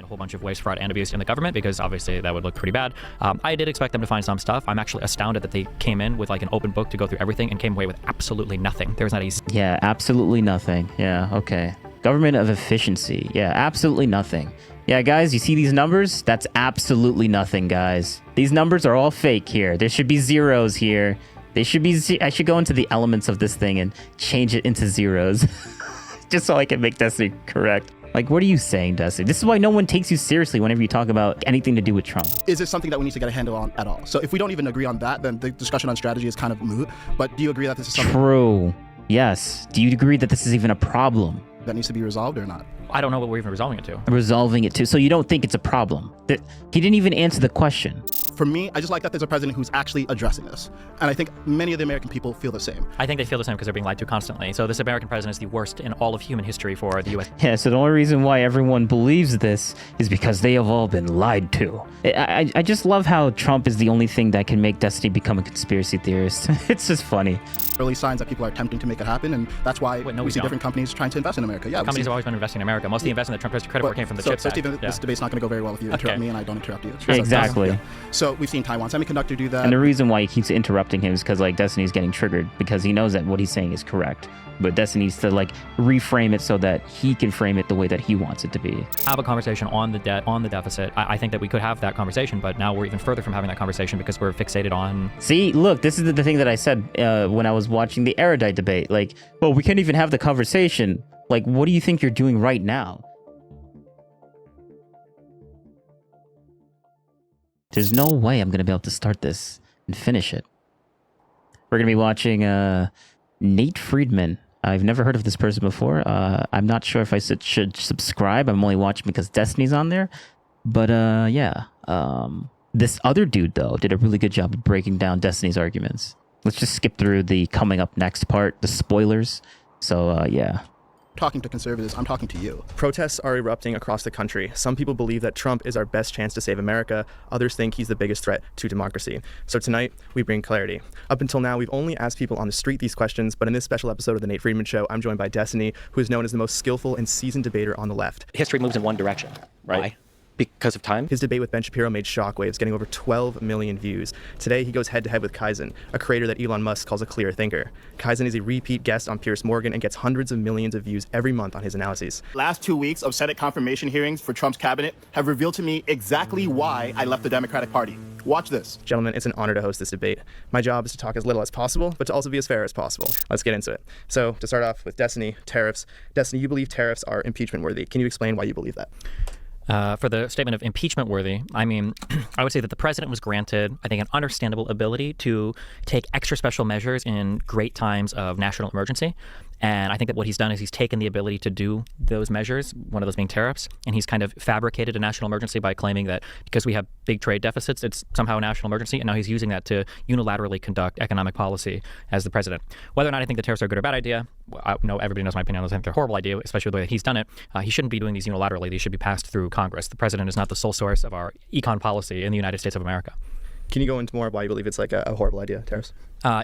a whole bunch of waste, fraud, and abuse in the government, because obviously that would look pretty bad. I did expect them to find some stuff. I'm actually astounded that they came in with like an open book to go through everything and came away with absolutely nothing. There was not a... Yeah, absolutely nothing. Yeah, okay. Government of efficiency. Yeah, absolutely nothing. Yeah, guys, you see these numbers? That's absolutely nothing, guys. These numbers are all fake here. There should be zeros here. They should be... I should go into the elements of this thing and change it into zeros. Just so I can make Destiny correct. Like, what are you saying, Destiny? This is why no one takes you seriously whenever you talk about anything to do with Trump. Is it something that we need to get a handle on at all? So if we don't even agree on that, then the discussion on strategy is kind of moot. But do you agree that this is something... True. Yes. Do you agree that this is even a problem that needs to be resolved or not? I don't know what we're even resolving it to. Resolving it to. So you don't think it's a problem? He didn't even answer the question. For me, I just like that there's a president who's actually addressing this. And I think many of the American people feel the same. I think they feel the same because they're being lied to constantly. So this American president is the worst in all of human history for the U.S. Yeah, so the only reason why everyone believes this is because they have all been lied to. I just love how Trump is the only thing that can make Destiny become a conspiracy theorist. It's just funny. Early signs that people are attempting to make it happen, and that's why we see different companies trying to invest in America. Yeah, companies have always been investing in America. Most of the investment that Trump has credit for came from the CHIPS So Act. Stephen, this debate's not going to go very well if you interrupt me and I don't interrupt you. Yeah, exactly. Yeah. So we've seen Taiwan Semiconductor do that. And the reason why he keeps interrupting him is because like Destiny's getting triggered because he knows that what he's saying is correct. But Destiny needs to like reframe it so that he can frame it the way that he wants it to be. Have a conversation on the debt, on the deficit. I think that we could have that conversation, but now we're even further from having that conversation because we're fixated on... See, look, this is the thing that I said when I was watching the erudite debate. Like, well, we can't even have the conversation. Like, what do you think you're doing right now? There's no way I'm going to be able to start this and finish it. We're going to be watching Nate Friedman. I've never heard of this person before. I'm not sure if I should subscribe. I'm only watching because Destiny's on there. But yeah. This other dude, though, did a really good job of breaking down Destiny's arguments. Let's just skip through the coming up next part, the spoilers. So yeah. Talking to conservatives, I'm talking to you. Protests are erupting across the country. Some people believe that Trump is our best chance to save America. Others think he's the biggest threat to democracy. So tonight, we bring clarity. Up until now, we've only asked people on the street these questions, but in this special episode of The Nate Friedman Show, I'm joined by Destiny, who is known as the most skillful and seasoned debater on the left. History moves in one direction, right? Why? Because of time? His debate with Ben Shapiro made shockwaves, getting over 12 million views. Today, he goes head-to-head with Kaizen, a creator that Elon Musk calls a clear thinker. Kaizen is a repeat guest on Piers Morgan and gets hundreds of millions of views every month on his analyses. Last 2 weeks of Senate confirmation hearings for Trump's cabinet have revealed to me exactly why I left the Democratic Party. Watch this. Gentlemen, it's an honor to host this debate. My job is to talk as little as possible, but to also be as fair as possible. Let's get into it. So, to start off with Destiny, tariffs. Destiny, you believe tariffs are impeachment worthy. Can you explain why you believe that? For the statement of impeachment worthy, I mean, I would say that the president was granted, I think, an understandable ability to take extra special measures in great times of national emergency. And I think that what he's done is he's taken the ability to do those measures, one of those being tariffs, and he's kind of fabricated a national emergency by claiming that because we have big trade deficits, it's somehow a national emergency, and now he's using that to unilaterally conduct economic policy as the president. Whether or not I think the tariffs are a good or bad idea, I know everybody knows my opinion. I think they're a horrible idea, especially the way that he's done it. He shouldn't be doing these unilaterally. These should be passed through Congress. The president is not the sole source of our econ policy in the United States of America. Can you go into more of why you believe it's like a horrible idea, tariffs?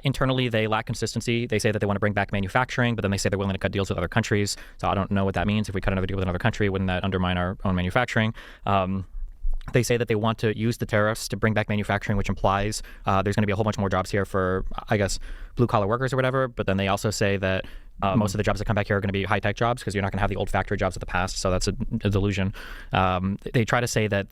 Internally, they lack consistency. They say that they want to bring back manufacturing, but then they say they're willing to cut deals with other countries. So I don't know what that means. If we cut another deal with another country, wouldn't that undermine our own manufacturing? They say that they want to use the tariffs to bring back manufacturing, which implies there's going to be a whole bunch more jobs here for, I guess, blue-collar workers or whatever. But then they also say that most of the jobs that come back here are going to be high-tech jobs because you're not going to have the old factory jobs of the past. So that's a delusion. They try to say that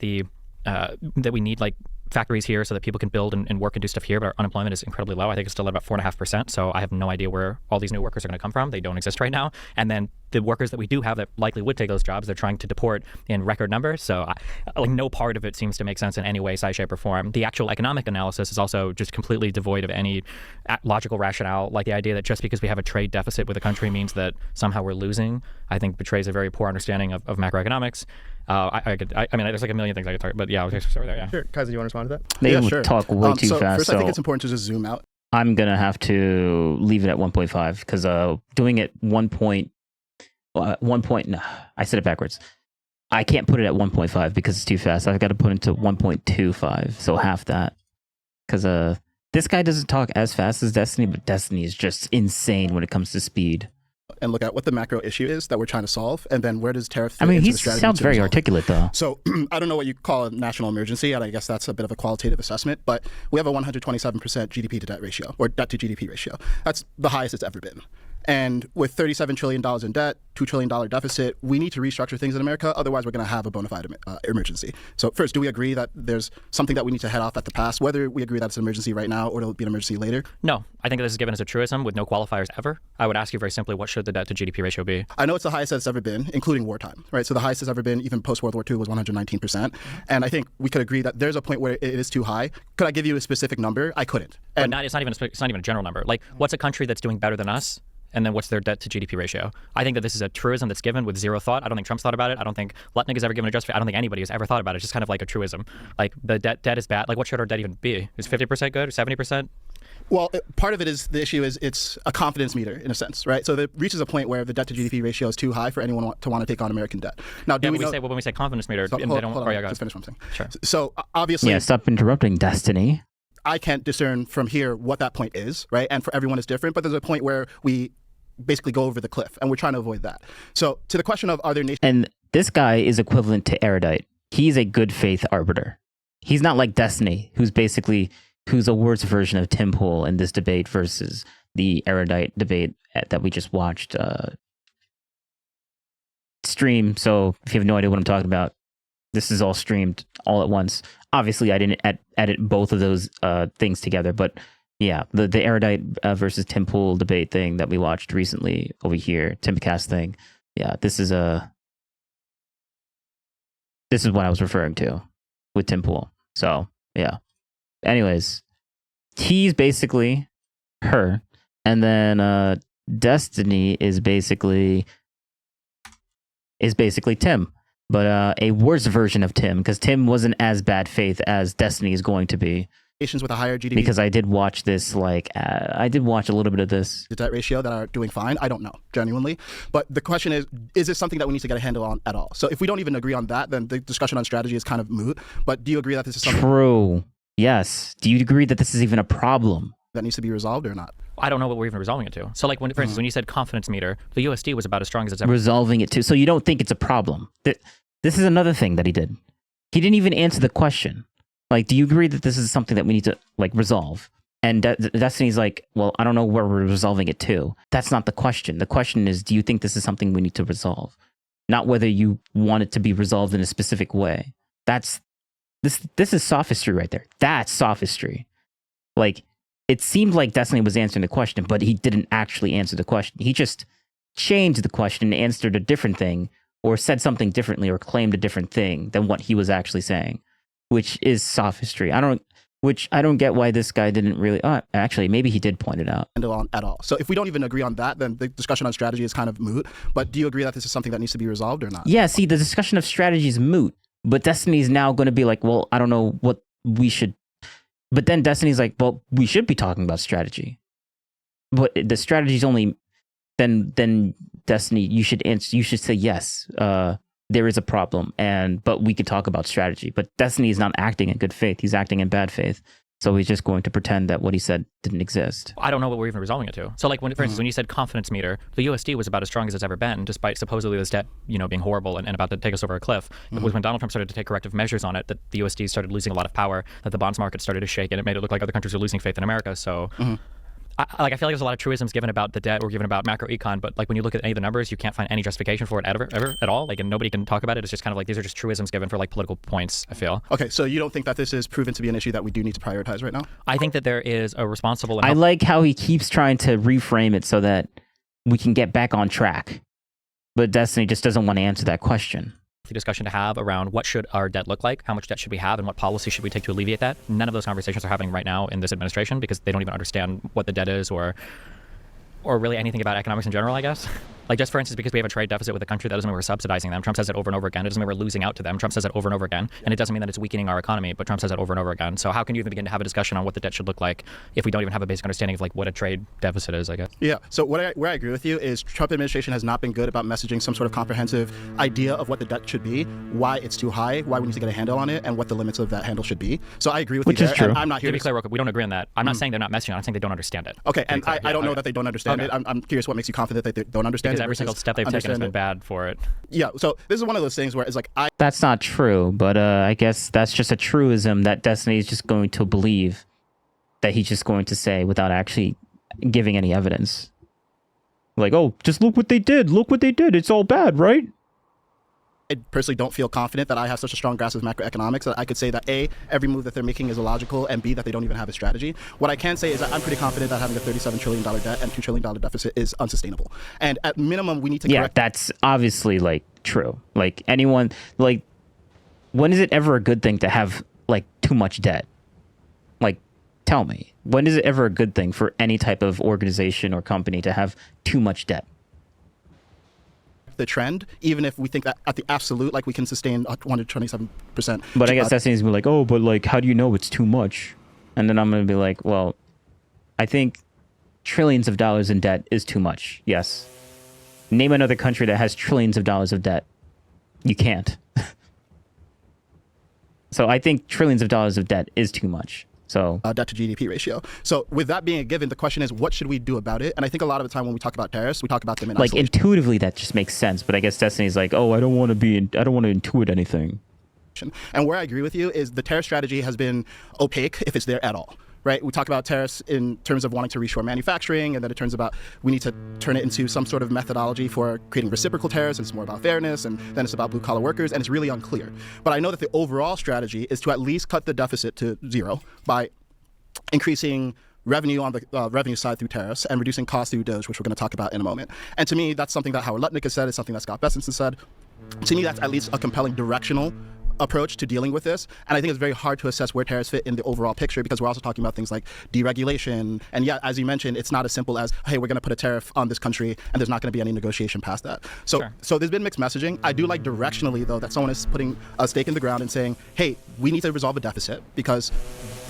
that we need like factories here so that people can build and work and do stuff here, but our unemployment is incredibly low. I think it's still at about 4.5%. So I have no idea where all these new workers are going to come from. They don't exist right now. And then the workers that we do have that likely would take those jobs, they're trying to deport in record numbers. So like no part of it seems to make sense in any way, size, shape, or form. The actual economic analysis is also just completely devoid of any logical rationale. Like the idea that just because we have a trade deficit with a country means that somehow we're losing, I think betrays a very poor understanding of macroeconomics. I mean, there's like a million things I could talk about, but yeah, I'll start there, yeah. Sure. Kaizen, do you want to respond to that? They would talk way too fast. First, I think it's important to just zoom out. I'm going to have to leave it at 1.5 because doing it 1 point, no, I said it backwards. I can't put it at 1.5 because it's too fast. I've got to put it to 1.25, so half that. Because this guy doesn't talk as fast as Destiny, but Destiny is just insane when it comes to speed. and look at what the macro issue is that we're trying to solve, and then where does tariff fit I mean, into he the strategy sounds to very resolve. articulate, though. So I don't know what you call a national emergency, and I guess that's a bit of a qualitative assessment, but we have a 127% GDP to debt ratio, or debt to GDP ratio. That's the highest it's ever been. And with $37 trillion in debt, $2 trillion deficit, we need to restructure things in America. Otherwise, we're going to have a bona fide emergency. So first, do we agree that there's something that we need to head off at the pass, whether we agree that it's an emergency right now or it'll be an emergency later? No, I think that this is given as a truism with no qualifiers ever. I would ask you very simply, what should the debt to GDP ratio be? I know it's the highest that it's ever been, including wartime, right? So the highest it's ever been, even post-World War II, was 119%. And I think we could agree that there's a point where it is too high. Could I give you a specific number? I couldn't. And But it's not even a general number. Like, what's a country that's doing better than us? And then what's their debt to GDP ratio? I think that this is a truism that's given with zero thought. I don't think Trump's thought about it. I don't think Lutnick has ever given a justification. I don't think anybody has ever thought about it. It's just kind of like a truism. Like, the debt is bad. Like, what should our debt even be? Is 50% good or 70%? Well, part of it is the issue is it's a confidence meter in a sense, right? So it reaches a point where the debt to GDP ratio is too high for anyone to want to take on American debt. Now, do Yeah, we know? when we say confidence meter, So, they hold don't. on, Oh, yeah, go just ahead. finish what I'm saying. Sure. So obviously, Yeah, stop interrupting, Destiny. I can't discern from here what that point is, right? And for everyone, it's different. But there's a point where we basically go over the cliff, and we're trying to avoid that. So to the question of are there nations? And this guy is equivalent to Erudite. He's a good faith arbiter. He's not like Destiny, who's a worse version of Tim Pool in this debate versus the Erudite debate that we just watched stream. So if you have no idea what I'm talking about, this is all streamed all at once. Obviously, I didn't edit both of those things together, but yeah, the Erudite versus Tim Pool debate thing that we watched recently over here, Timcast thing. Yeah, this is what I was referring to with Tim Pool. So yeah. Anyways, he's basically her, and then Destiny is basically Tim, but a worse version of Tim, because Tim wasn't as bad faith as Destiny is going to be. Nations with a higher GDP Because I did watch this, I did watch a little bit of this. to debt ratio that are doing fine. I don't know, genuinely. But the question is this something that we need to get a handle on at all? So if we don't even agree on that, then the discussion on strategy is kind of moot. But do you agree that this is something True. Yes. Do you agree that this is even a problem? that needs to be resolved or not? I don't know what we're even resolving it to. So, like, for instance, when you said confidence meter, the USD was about as strong as it's ever. Resolving it too. So you don't think it's a problem? This is another thing that he did. He didn't even answer the question. Like, do you agree that this is something that we need to resolve? And Destiny's like, well, I don't know where we're resolving it to. That's not the question. The question is, do you think this is something we need to resolve? Not whether you want it to be resolved in a specific way. This is sophistry right there. That's sophistry. Like, it seemed like Destiny was answering the question, but he didn't actually answer the question. He just changed the question and answered a different thing, or said something differently, or claimed a different thing than what he was actually saying, which is sophistry. I don't get why this guy didn't really. Actually, maybe he did point it out. Handle on at all. So if we don't even agree on that, then the discussion on strategy is kind of moot. But do you agree that this is something that needs to be resolved or not? Yeah, see, the discussion of strategy is moot, but Destiny's now going to be like, well, I don't know what we should. But then Destiny's like, well, we should be talking about strategy. But the strategy's only. Then Destiny, you should say yes. There is a problem, but we could talk about strategy. But Destiny is not acting in good faith; he's acting in bad faith. So he's just going to pretend that what he said didn't exist. I don't know what we're even resolving it to. So, like, for instance, when you said confidence meter, the USD was about as strong as it's ever been, despite supposedly this debt, being horrible and about to take us over a cliff. It was when Donald Trump started to take corrective measures on it that the USD started losing a lot of power, that the bonds market started to shake, and it made it look like other countries were losing faith in America. So. I feel like there's a lot of truisms given about the debt or given about macro econ, but like when you look at any of the numbers, you can't find any justification for it ever at all. Like, and nobody can talk about it. It's just kind of like these are just truisms given for like political points, I feel. Okay, so you don't think that this is proven to be an issue that we do need to prioritize right now? I think that there is a responsible. I like how he keeps trying to reframe it so that we can get back on track, but Destiny just doesn't want to answer that question. Discussion to have around what should our debt look like, how much debt should we have, and what policy should we take to alleviate that. None of those conversations are happening right now in this administration because they don't even understand what the debt is or really anything about economics in general, I guess. Like, just for instance, because we have a trade deficit with a country, that doesn't mean we're subsidizing them. Trump says it over and over again. It doesn't mean we're losing out to them. Trump says it over and over again. And it doesn't mean that it's weakening our economy, but Trump says it over and over again. So how can you even begin to have a discussion on what the debt should look like if we don't even have a basic understanding of like what a trade deficit is, I guess? Yeah. So where I agree with you is Trump administration has not been good about messaging some sort of comprehensive idea of what the debt should be, why it's too high, why we need to get a handle on it, and what the limits of that handle should be. So I agree with you there. True. And I'm not here To be clear, real quick, we don't agree on that. I'm not saying they're not messaging. I'm saying they don't understand it. Okay, and I don't know that they don't understand it. I'm curious what makes you confident that they don't understand Because it. every single step they've taken has been bad for it. Yeah, so this is one of those things where it's like That's not true, but I guess that's just a truism that Destiny is just going to believe that he's just going to say without actually giving any evidence. Like, oh, just look what they did. Look what they did. It's all bad, right? I personally don't feel confident that I have such a strong grasp of macroeconomics that I could say that A, every move that they're making is illogical, and B, that they don't even have a strategy. What I can say is that I'm pretty confident that having a $37 trillion debt and $2 trillion deficit is unsustainable. And at minimum, we need to correct. Yeah, that's obviously like true. Like anyone, like when is it ever a good thing to have like too much debt? Like, tell me, when is it ever a good thing for any type of organization or company to have too much debt? The trend, even if we think that at the absolute, like we can sustain 127%. But I guess that seems to be like, oh, but like, how do you know it's too much? And then I'm going to be like, well, I think trillions of dollars in debt is too much. Yes. Name another country that has trillions of dollars of debt. You can't. So I think trillions of dollars of debt is too much. So Debt to GDP ratio. So with that being a given, the question is, what should we do about it? And I think a lot of the time when we talk about tariffs, we talk about them in like isolation. intuitively that just makes sense. But I guess Destiny's like, oh, I don't want to intuit anything. And where I agree with you is the tariff strategy has been opaque if it's there at all. Right? We talk about tariffs in terms of wanting to reshore manufacturing, and then it turns about we need to turn it into some sort of methodology for creating reciprocal tariffs, and it's more about fairness, and then it's about blue-collar workers, and it's really unclear. But I know that the overall strategy is to at least cut the deficit to zero by increasing revenue on the revenue side through tariffs and reducing costs through DOGE, which we're going to talk about in a moment. And to me, that's something that Howard Lutnick has said, it's something that Scott Bessenson said. To me, that's at least a compelling directional approach to dealing with this. And I think it's very hard to assess where tariffs fit in the overall picture because we're also talking about things like deregulation. And yeah, as you mentioned, it's not as simple as, hey, we're going to put a tariff on this country and there's not going to be any negotiation past that. So, Sure. So there's been mixed messaging. I do like directionally, though, that someone is putting a stake in the ground and saying, hey, we need to resolve a deficit because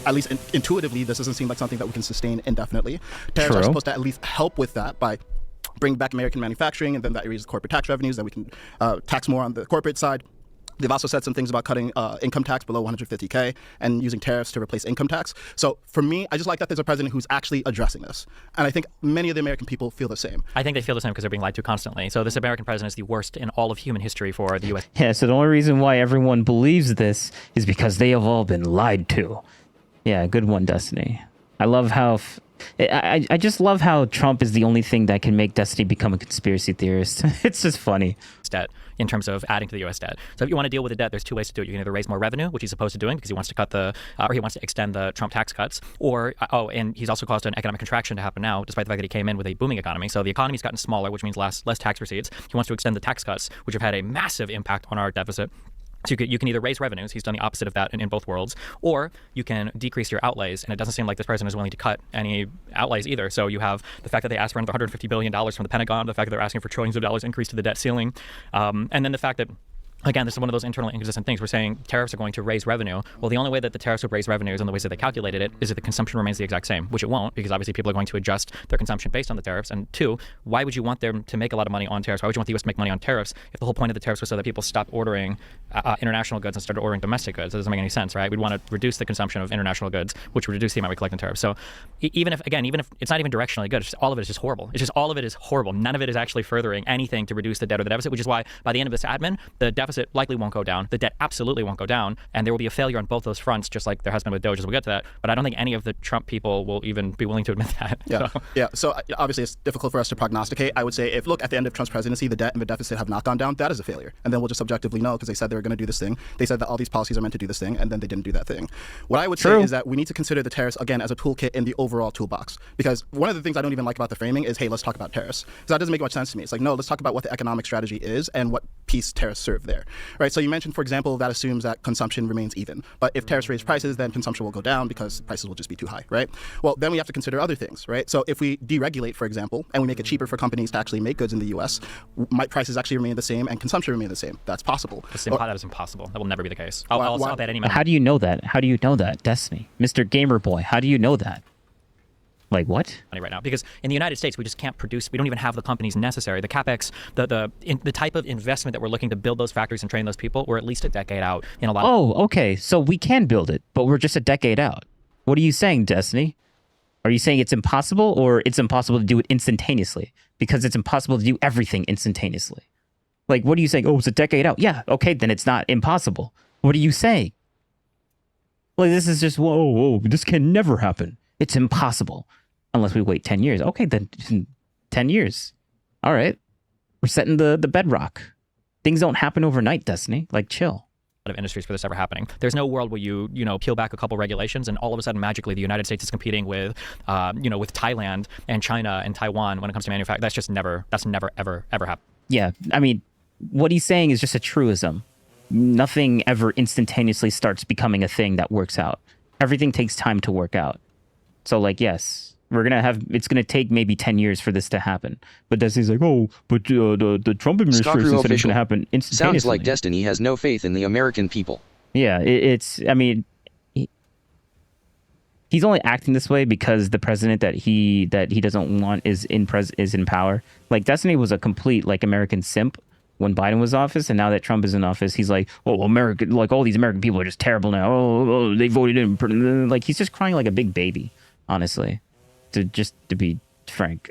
at least intuitively, this doesn't seem like something that we can sustain indefinitely. Tariffs are supposed to at least help with that by bring back American manufacturing, and then that raises corporate tax revenues, then we can tax more on the corporate side. They've also said some things about cutting income tax below 150K and using tariffs to replace income tax. So for me, I just like that there's a president who's actually addressing this. And I think many of the American people feel the same. I think they feel the same because they're being lied to constantly. So this American president is the worst in all of human history for the U.S. Yeah, so the only reason why everyone believes this is because they have all been lied to. Yeah, good one, Destiny. I love how... I just love how Trump is the only thing that can make Destiny become a conspiracy theorist. It's just funny. Debt in terms of adding to the U.S. debt. So if you want to deal with the debt, there's two ways to do it. You can either raise more revenue, which he's opposed to doing because he wants to cut the, or he wants to extend the Trump tax cuts, or, and he's also caused an economic contraction to happen now, despite the fact that he came in with a booming economy. So the economy's gotten smaller, which means less tax receipts. He wants to extend the tax cuts, which have had a massive impact on our deficit. So you can either raise revenues, he's done the opposite of that in both worlds, or you can decrease your outlays, and it doesn't seem like this president is willing to cut any outlays either. So you have the fact that they asked for another $150 billion from the Pentagon, the fact that they're asking for trillions of dollars increase to the debt ceiling, and then the fact that, again, this is one of those internally inconsistent things. We're saying tariffs are going to raise revenue. Well, the only way that the tariffs would raise revenues and the ways that they calculated it is that the consumption remains the exact same, which it won't, because obviously people are going to adjust their consumption based on the tariffs. And two, why would you want them to make a lot of money on tariffs? Why would you want the U.S. to make money on tariffs if the whole point of the tariffs was so that people stopped ordering international goods and started ordering domestic goods? That doesn't make any sense, right? We'd want to reduce the consumption of international goods, which would reduce the amount we collect in tariffs. So even if it's not even directionally good, all of it is just horrible. All of it is horrible. None of it is actually furthering anything to reduce the debt or the deficit, which is why by the end of this admin, the deficit likely won't go down. The debt absolutely won't go down, and there will be a failure on both those fronts, just like there has been with DOGE, as we'll get to that. But I don't think any of the Trump people will even be willing to admit that. Yeah. So obviously it's difficult for us to prognosticate. I would say if, look, at the end of Trump's presidency, the debt and the deficit have not gone down, that is a failure. And then we'll just objectively know because they said they were going to do this thing. They said that all these policies are meant to do this thing, and then they didn't do that thing. What I would say is that we need to consider the tariffs, again, as a toolkit in the overall toolbox. Because one of the things I don't even like about the framing is, hey, let's talk about tariffs. Because that doesn't make much sense to me. It's like, no, let's talk about what the economic strategy is and what piece tariffs serve there. there, right? So you mentioned, for example, that assumes that consumption remains even. But if tariffs raise prices, then consumption will go down because prices will just be too high, right? Well, then we have to consider other things, right? So if we deregulate, for example, and we make it cheaper for companies to actually make goods in the U.S., might prices actually remain the same and consumption remain the same? That's possible. That is impossible. That will never be the case. I'll bet any money. How do you know that? How do you know that, Destiny? Mr. Gamer Boy, how do you know that? Like what? Right now, because in the United States we just can't produce. We don't even have the companies necessary. The capex, the type of investment that we're looking to build those factories and train those people, we're at least a decade out in a lot. Okay. So we can build it, but we're just a decade out. What are you saying, Destiny? Are you saying it's impossible, or it's impossible to do it instantaneously? Because it's impossible to do everything instantaneously. Like, what are you saying? Oh, it's a decade out. Yeah, okay, then it's not impossible. What are you saying? Like, this is just whoa, this can never happen. It's impossible. Unless we wait 10 years. Okay, then 10 years. All right. We're setting the bedrock. Things don't happen overnight, Destiny. Like, chill. Of industries for this ever happening. There's no world where you peel back a couple regulations and all of a sudden magically the United States is competing with with Thailand and China and Taiwan when it comes to manufacturing. That's never ever happened. Yeah, I mean, what he's saying is just a truism. Nothing ever instantaneously starts becoming a thing that works out. Everything takes time to work out. So, like, yes, it's gonna take maybe 10 years for this to happen. But Destiny's like, the Trump administration said it's gonna happen instantaneously. Sounds like Destiny has no faith in the American people. Yeah, he's only acting this way because the president that he doesn't want is in power. Like, Destiny was a complete American simp when Biden was in office, and now that Trump is in office, he's like, oh, America, all these American people are just terrible now. Oh, they voted in. Like, he's just crying like a big baby, honestly, to be frank.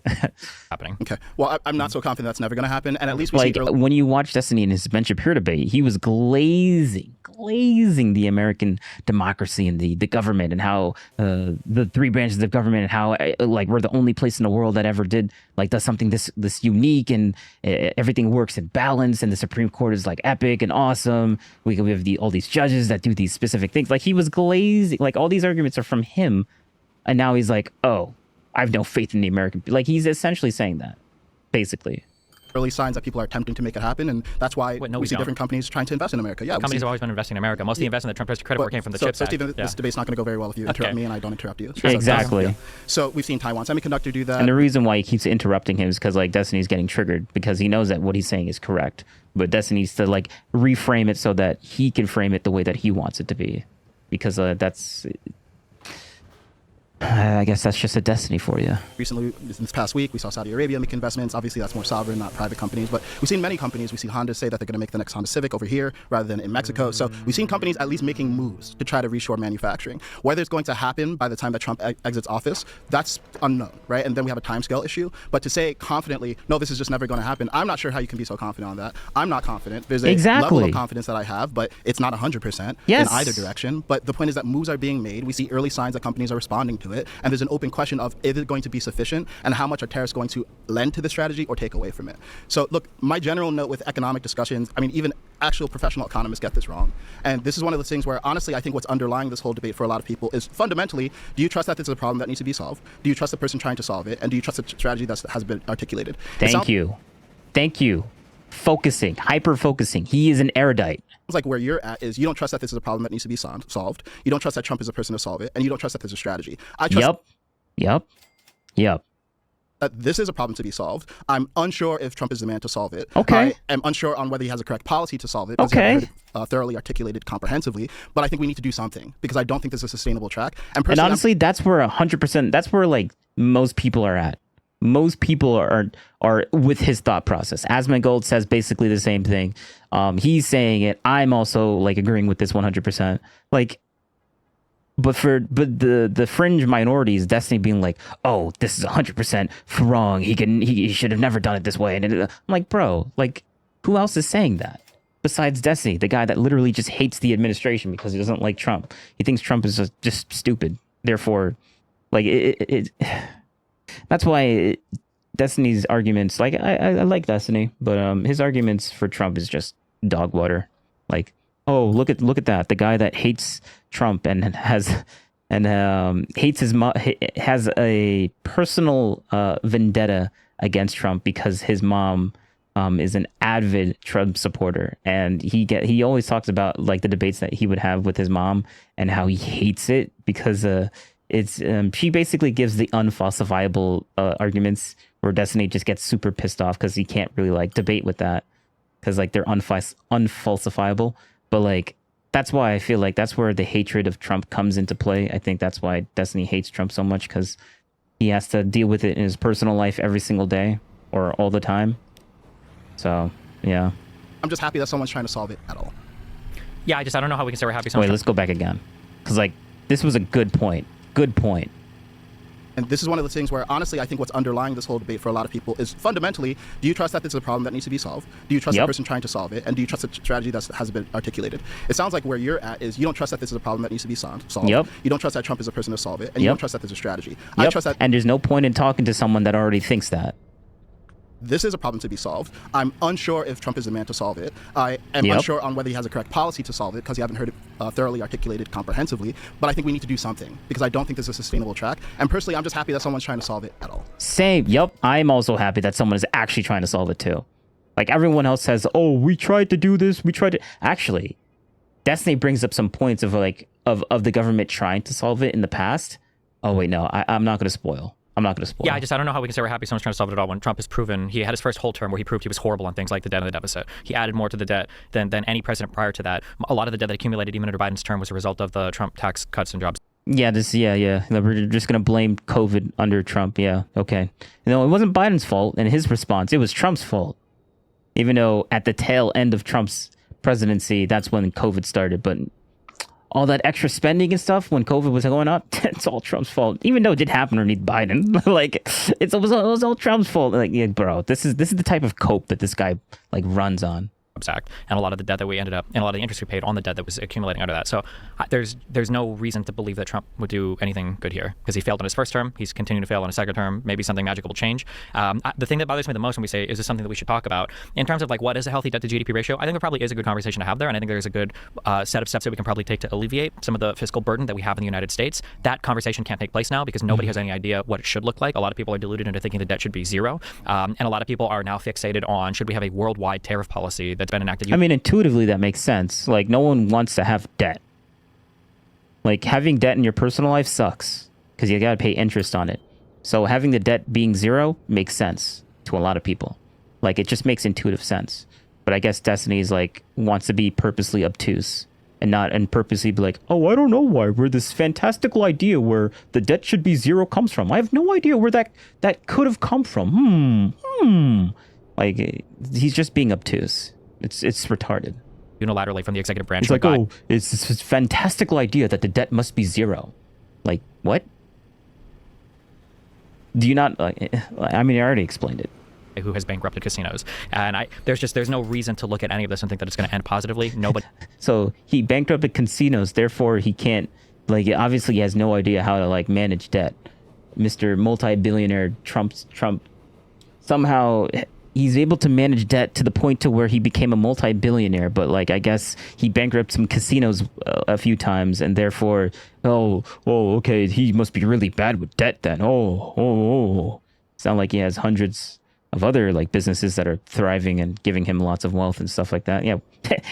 Happening. Okay. Well, I'm not so confident that's never going to happen. And at least we see when you watch Destiny in his Ben Shapiro debate, he was glazing the American democracy and the government and how the three branches of government and how we're the only place in the world that ever does something this unique, and everything works in balance, and the Supreme Court is epic and awesome. We have all these judges that do these specific things. He was glazing. All these arguments are from him, and now he's like, oh, I have no faith in the American people. He's essentially saying that, basically. Early signs that people are attempting to make it happen, and that's why we see different companies trying to invest in America. Yeah, companies have always been investing in America. Most of the investment that Trump has credit for came from the CHIPS Act. Stephen, this debate's not going to go very well if you interrupt me and I don't interrupt you. Exactly. So we've seen Taiwan Semiconductor do that. And the reason why he keeps interrupting him is because Destiny's getting triggered, because he knows that what he's saying is correct, but Destiny needs to reframe it so that he can frame it the way that he wants it to be, because that's. I guess that's just a Destiny for you. Recently, this past week, we saw Saudi Arabia make investments. Obviously, that's more sovereign, not private companies. But we've seen many companies. We've seen Honda say that they're going to make the next Honda Civic over here rather than in Mexico. So we've seen companies at least making moves to try to reshore manufacturing. Whether it's going to happen by the time that Trump exits office, that's unknown, right? And then we have a timescale issue. But to say confidently, no, this is just never going to happen, I'm not sure how you can be so confident on that. I'm not confident. There's a level of confidence that I have, but it's not 100% in either direction. But the point is that moves are being made. We see early signs that companies are responding to it. And there's an open question of, is it going to be sufficient, and how much are tariffs going to lend to the strategy or take away from it? So look, my general note with economic discussions, even actual professional economists get this wrong. And this is one of those things where, honestly, I think what's underlying this whole debate for a lot of people is fundamentally, do you trust that this is a problem that needs to be solved? Do you trust the person trying to solve it? And do you trust the strategy that has been articulated? Thank you. Focusing, hyper-focusing. He is an erudite. It's like where you're at is you don't trust that this is a problem that needs to be solved. You don't trust that Trump is a person to solve it. And you don't trust that there's a strategy. I trust Yep. That this is a problem to be solved. I'm unsure if Trump is the man to solve it. Okay. I am unsure on whether he has a correct policy to solve it. Okay. Thoroughly articulated comprehensively, but I think we need to do something, because I don't think this is a sustainable track. And honestly, that's where 100%. That's where most people are at. Most people are with his thought process. Asmongold says basically the same thing. He's saying it. I'm also agreeing with this 100%. But the fringe minorities, Destiny being like, oh, this is 100% wrong. He should have never done it this way. And I'm like, bro, who else is saying that besides Destiny, the guy that literally just hates the administration because he doesn't like Trump? He thinks Trump is just stupid. Therefore, that's why Destiny's arguments, I like Destiny, but his arguments for Trump is just dog water. Oh, look at that. The guy that hates Trump and hates his mom, has a personal vendetta against Trump because his mom is an avid Trump supporter, and he always talks about like the debates that he would have with his mom and how he hates it because it's she basically gives the unfalsifiable arguments where Destiny just gets super pissed off because he can't really like debate with that because like they're unfalsifiable. But like that's why I feel like that's where the hatred of Trump comes into play. I think that's why Destiny hates Trump so much, because he has to deal with it in his personal life every single day or all the time. So, yeah. I'm just happy that someone's trying to solve it at all. Yeah, I don't know how we can say we're happy. Wait, let's go back again. Because, like, this was a good point. Good point. And this is one of the things where, honestly, I think what's underlying this whole debate for a lot of people is fundamentally, do you trust that this is a problem that needs to be solved? Do you trust the person trying to solve it? And do you trust the strategy that has been articulated? It sounds like where you're at is you don't trust that this is a problem that needs to be solved. Yep. You don't trust that Trump is a person to solve it. And you don't trust that there's a strategy. Yep. I trust that. And there's no point in talking to someone that already thinks that. This is a problem to be solved. I'm unsure if Trump is the man to solve it. I am unsure on whether he has a correct policy to solve it because you haven't heard it thoroughly articulated comprehensively. But I think we need to do something because I don't think this is a sustainable track. And personally, I'm just happy that someone's trying to solve it at all. Same. Yep. I'm also happy that someone is actually trying to solve it too. Like everyone else says, oh, we tried to do this. We tried to. Actually, Destiny brings up some points of like of the government trying to solve it in the past. Oh, wait, no, I'm not going to spoil. I'm not going to spoil. Yeah, I don't know how we can say we're happy someone's trying to solve it at all when Trump has proven he had his first whole term where he proved he was horrible on things like the debt and the deficit. He added more to the debt than any president prior to that. A lot of the debt that accumulated even under Biden's term was a result of the Trump tax cuts and jobs. Yeah, we're just going to blame COVID under Trump. Yeah, okay. No, it wasn't Biden's fault and his response. It was Trump's fault. Even though at the tail end of Trump's presidency, that's when COVID started. But all that extra spending and stuff when COVID was going up, it's all Trump's fault. Even though it did happen underneath Biden, like it was all Trump's fault. Like, yeah, bro, this is the type of cope that this guy like runs on. Act and a lot of the debt that we ended up and a lot of the interest we paid on the debt that was accumulating under that. So there's no reason to believe that Trump would do anything good here because he failed in his first term. He's continuing to fail in his second term. Maybe something magical will change. The thing that bothers me the most when we say, is this something that we should talk about in terms of like what is a healthy debt to GDP ratio? I think there probably is a good conversation to have there, and I think there's a good set of steps that we can probably take to alleviate some of the fiscal burden that we have in the United States. That conversation can't take place now because nobody has any idea what it should look like. A lot of people are deluded into thinking the debt should be zero, and a lot of people are now fixated on should we have a worldwide tariff policy that's been enacted. I mean, intuitively that makes sense. Like no one wants to have debt. Like having debt in your personal life sucks because you got to pay interest on it. So having the debt being zero makes sense to a lot of people. Like it just makes intuitive sense. But I guess Destiny's like wants to be purposely obtuse and purposely be like, oh, I don't know where this fantastical idea where the debt should be zero comes from. I have no idea where that could have come from. Like he's just being obtuse. It's retarded. Unilaterally from the executive branch. It's like, oh, it's this fantastical idea that the debt must be zero. Like, what? Do you not? I mean, I already explained it. Who has bankrupted casinos, and there's no reason to look at any of this and think that it's going to end positively. Nobody. So he bankrupted casinos, therefore he can't. Like, obviously, he has no idea how to like manage debt. Mr. Multi-billionaire Trump somehow. He's able to manage debt to the point to where he became a multi-billionaire, but like I guess he bankrupted some casinos a few times, and therefore, okay, he must be really bad with debt then. Sound like he has hundreds of other like businesses that are thriving and giving him lots of wealth and stuff like that. Yeah,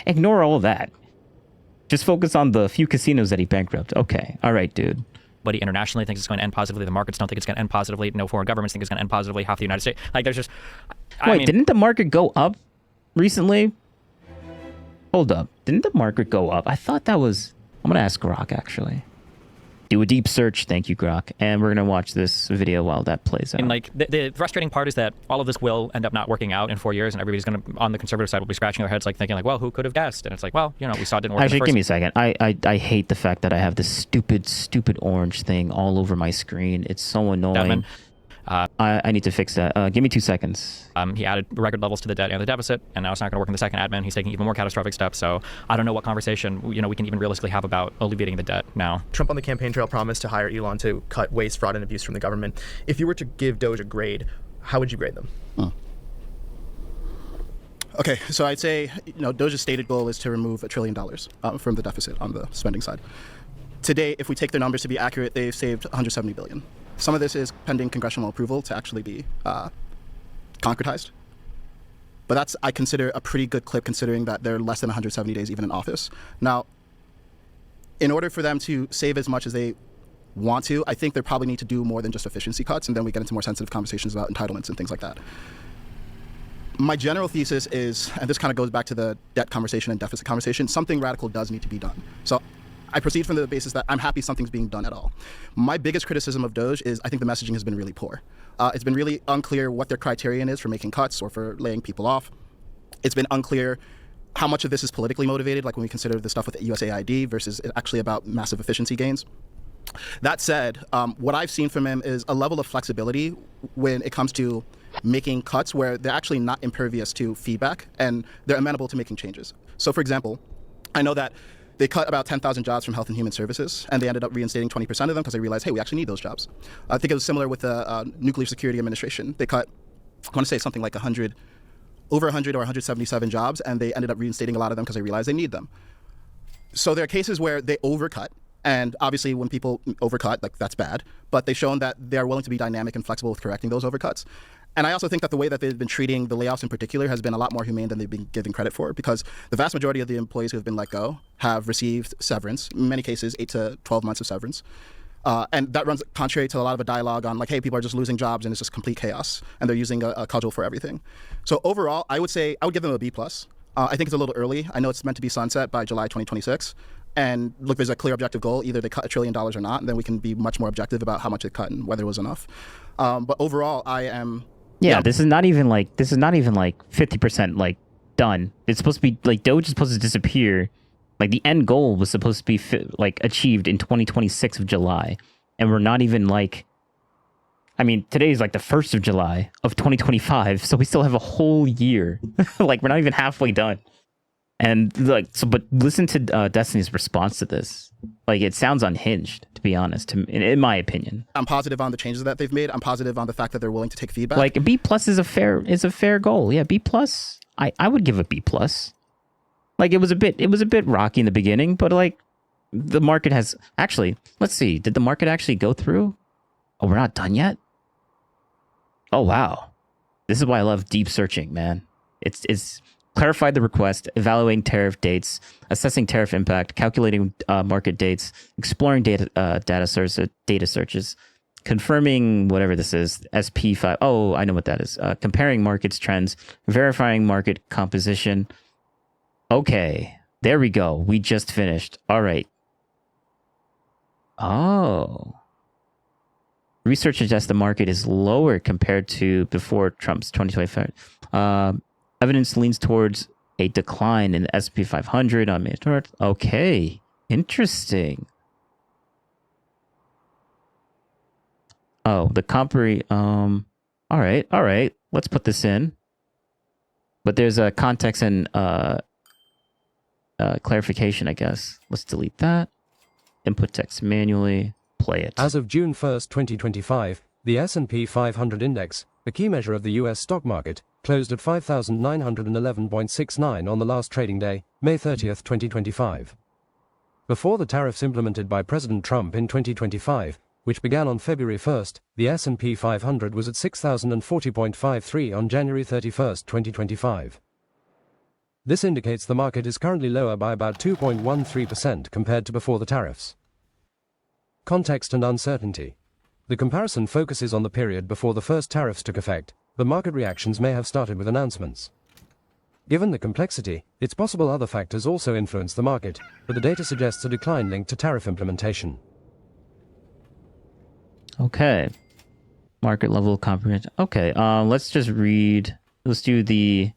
ignore all that. Just focus on the few casinos that he bankrupted. Okay, all right, dude. Nobody internationally thinks it's going to end positively. The markets don't think it's going to end positively. No foreign governments think it's going to end positively. Half the United States. Like, there's just... Wait, didn't the market go up recently? Hold up. Didn't the market go up? I thought that was... I'm going to ask Grok, actually. Do a deep search. Thank you, Grok. And we're going to watch this video while that plays out. And, like, the frustrating part is that all of this will end up not working out in 4 years, and everybody's going to, on the conservative side, will be scratching their heads, like, thinking, like, well, who could have guessed? And it's like, well, you know, we saw it didn't work. Actually, give me a second. I hate the fact that I have this stupid orange thing all over my screen. It's so annoying. I need to fix that. Give me 2 seconds. He added record levels to the debt and the deficit, and now it's not going to work in the second admin. He's taking even more catastrophic steps. So I don't know what conversation we can even realistically have about alleviating the debt now. Trump on the campaign trail promised to hire Elon to cut waste, fraud, and abuse from the government. If you were to give Doge a grade, how would you grade them? Okay, so I'd say Doge's stated goal is to remove $1 trillion from the deficit on the spending side. Today, if we take their numbers to be accurate, they've saved $170 billion. Some of this is pending congressional approval to actually be concretized. but that's, I consider, a pretty good clip considering that they're less than 170 days even in office. Now, in order for them to save as much as they want to, I think they probably need to do more than just efficiency cuts, and then we get into more sensitive conversations about entitlements and things like that. My general thesis is, and this kind of goes back to the debt conversation and deficit conversation, something radical does need to be done. So I proceed from the basis that I'm happy something's being done at all. My biggest criticism of Doge is I think the messaging has been really poor. It's been really unclear what their criterion is for making cuts or for laying people off. It's been unclear how much of this is politically motivated, like when we consider the stuff with USAID versus actually about massive efficiency gains. That said, what I've seen from him is a level of flexibility when it comes to making cuts where they're actually not impervious to feedback and they're amenable to making changes. So for example, I know that they cut about 10,000 jobs from Health and Human Services, and they ended up reinstating 20% of them because they realized, hey, we actually need those jobs. I think it was similar with the Nuclear Security Administration. They cut, I want to say something like over 100 or 177 jobs, and they ended up reinstating a lot of them because they realized they need them. So there are cases where they overcut, and obviously when people overcut, like that's bad, but they've shown that they are willing to be dynamic and flexible with correcting those overcuts. And I also think that the way that they've been treating the layoffs in particular has been a lot more humane than they've been given credit for, because the vast majority of the employees who have been let go have received severance, in many cases 8 to 12 months of severance. And that runs contrary to a lot of a dialogue on like, hey, people are just losing jobs and it's just complete chaos, and they're using a cudgel for everything. So overall, I would give them a B+. I think it's a little early. I know it's meant to be sunset by July 2026. And look, there's a clear objective goal. Either they cut $1 trillion or not, and then we can be much more objective about how much it cut and whether it was enough. But overall, I am... Yeah, this is not even like 50% like done. It's supposed to be like Doge is supposed to disappear. Like the end goal was supposed to be achieved in 2026 of July, and we're not even like. I mean, today is like the 1st of July of 2025, so we still have a whole year. Like we're not even halfway done. And like so, but listen to Destiny's response to this. Like it sounds unhinged, to be honest, in my opinion. I'm positive on the changes that they've made. I'm positive on the fact that they're willing to take feedback. Like a B+ is a fair goal. Yeah, B+. I would give a B+. Like it was a bit rocky in the beginning, but like the market has actually. Let's see. Did the market actually go through? Oh, we're not done yet. Oh wow, this is why I love deep searching, man. It's clarified the request, evaluating tariff dates, assessing tariff impact, calculating market dates, exploring data searches, confirming whatever this is, SP5. Oh, I know what that is. Comparing markets trends, verifying market composition. Okay, there we go. We just finished. All right. Oh. Research suggests the market is lower compared to before Trump's 2025. Evidence leans towards a decline in the S&P 500 on May 3rd. Okay, interesting. Oh, the compary. All right. Let's put this in. But there's a context and clarification, I guess. Let's delete that. Input text manually. Play it. As of June 1st, 2025, the S&P 500 index, a key measure of the U.S. stock market, closed at 5,911.69 on the last trading day, May 30th, 2025. Before the tariffs implemented by President Trump in 2025, which began on February 1st, the S&P 500 was at 6,040.53 on January 31st, 2025. This indicates the market is currently lower by about 2.13% compared to before the tariffs. Context and uncertainty. The comparison focuses on the period before the first tariffs took effect, but market reactions may have started with announcements. Given the complexity, it's possible other factors also influence the market, but the data suggests a decline linked to tariff implementation. Okay. Market level comprehension. Okay, let's just read. Let's do the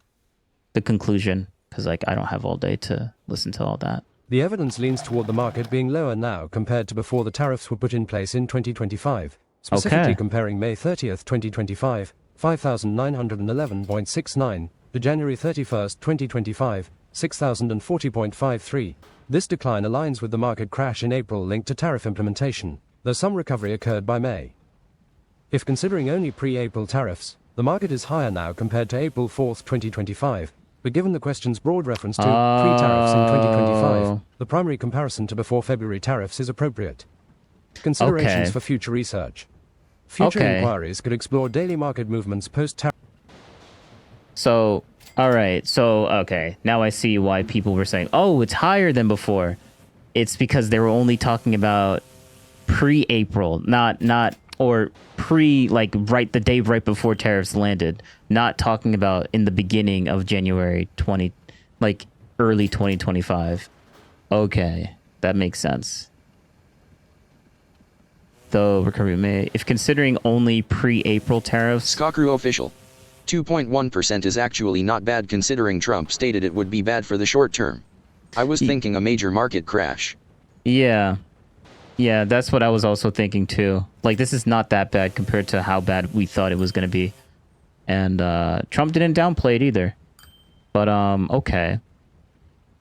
conclusion, because like I don't have all day to listen to all that. The evidence leans toward the market being lower now compared to before the tariffs were put in place in 2025, specifically comparing May 30th, 2025, 5,911.69 to January 31st, 2025, 6,040.53. This decline aligns with the market crash in April linked to tariff implementation, though some recovery occurred by May. If considering only pre-April tariffs, the market is higher now compared to April 4th, 2025, but given the question's broad reference to pre-tariffs in 2025, the primary comparison to before February tariffs is appropriate. Considerations for future research. Future inquiries could explore daily market movements post-tariff. So, All right. So, okay. Now I see why people were saying, oh, it's higher than before. It's because they were only talking about pre-April, or like the day right before tariffs landed, not talking about in the beginning of January like early 2025. Okay. That makes sense. Though recovery may, if considering only pre-April tariffs. Skakru official. 2.1% is actually not bad considering Trump stated it would be bad for the short term. I was thinking a major market crash. Yeah. Yeah, that's what I was also thinking too. Like, this is not that bad compared to how bad we thought it was going to be. And Trump didn't downplay it either. But, okay.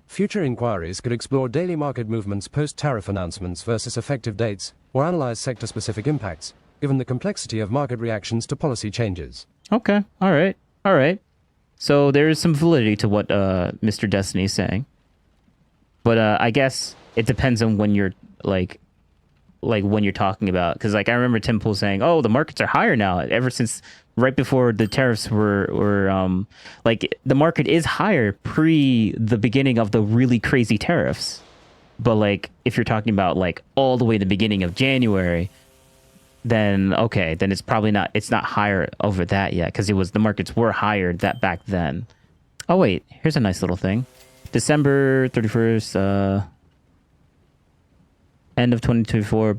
Future inquiries could explore daily market movements post-tariff announcements versus effective dates, or analyze sector-specific impacts, given the complexity of market reactions to policy changes. Okay. All right. All right. So there is some validity to what Mr. Destiny is saying. But I guess it depends on when you're like when you're talking about, because like I remember Tim Pool saying, "Oh, the markets are higher now." Ever since right before the tariffs were like the market is higher pre the beginning of the really crazy tariffs. But like if you're talking about like all the way to the beginning of January, then okay, then it's probably not. It's not higher over that yet because the markets were higher that back then. Oh wait, here's a nice little thing. December 31st, end of 2024,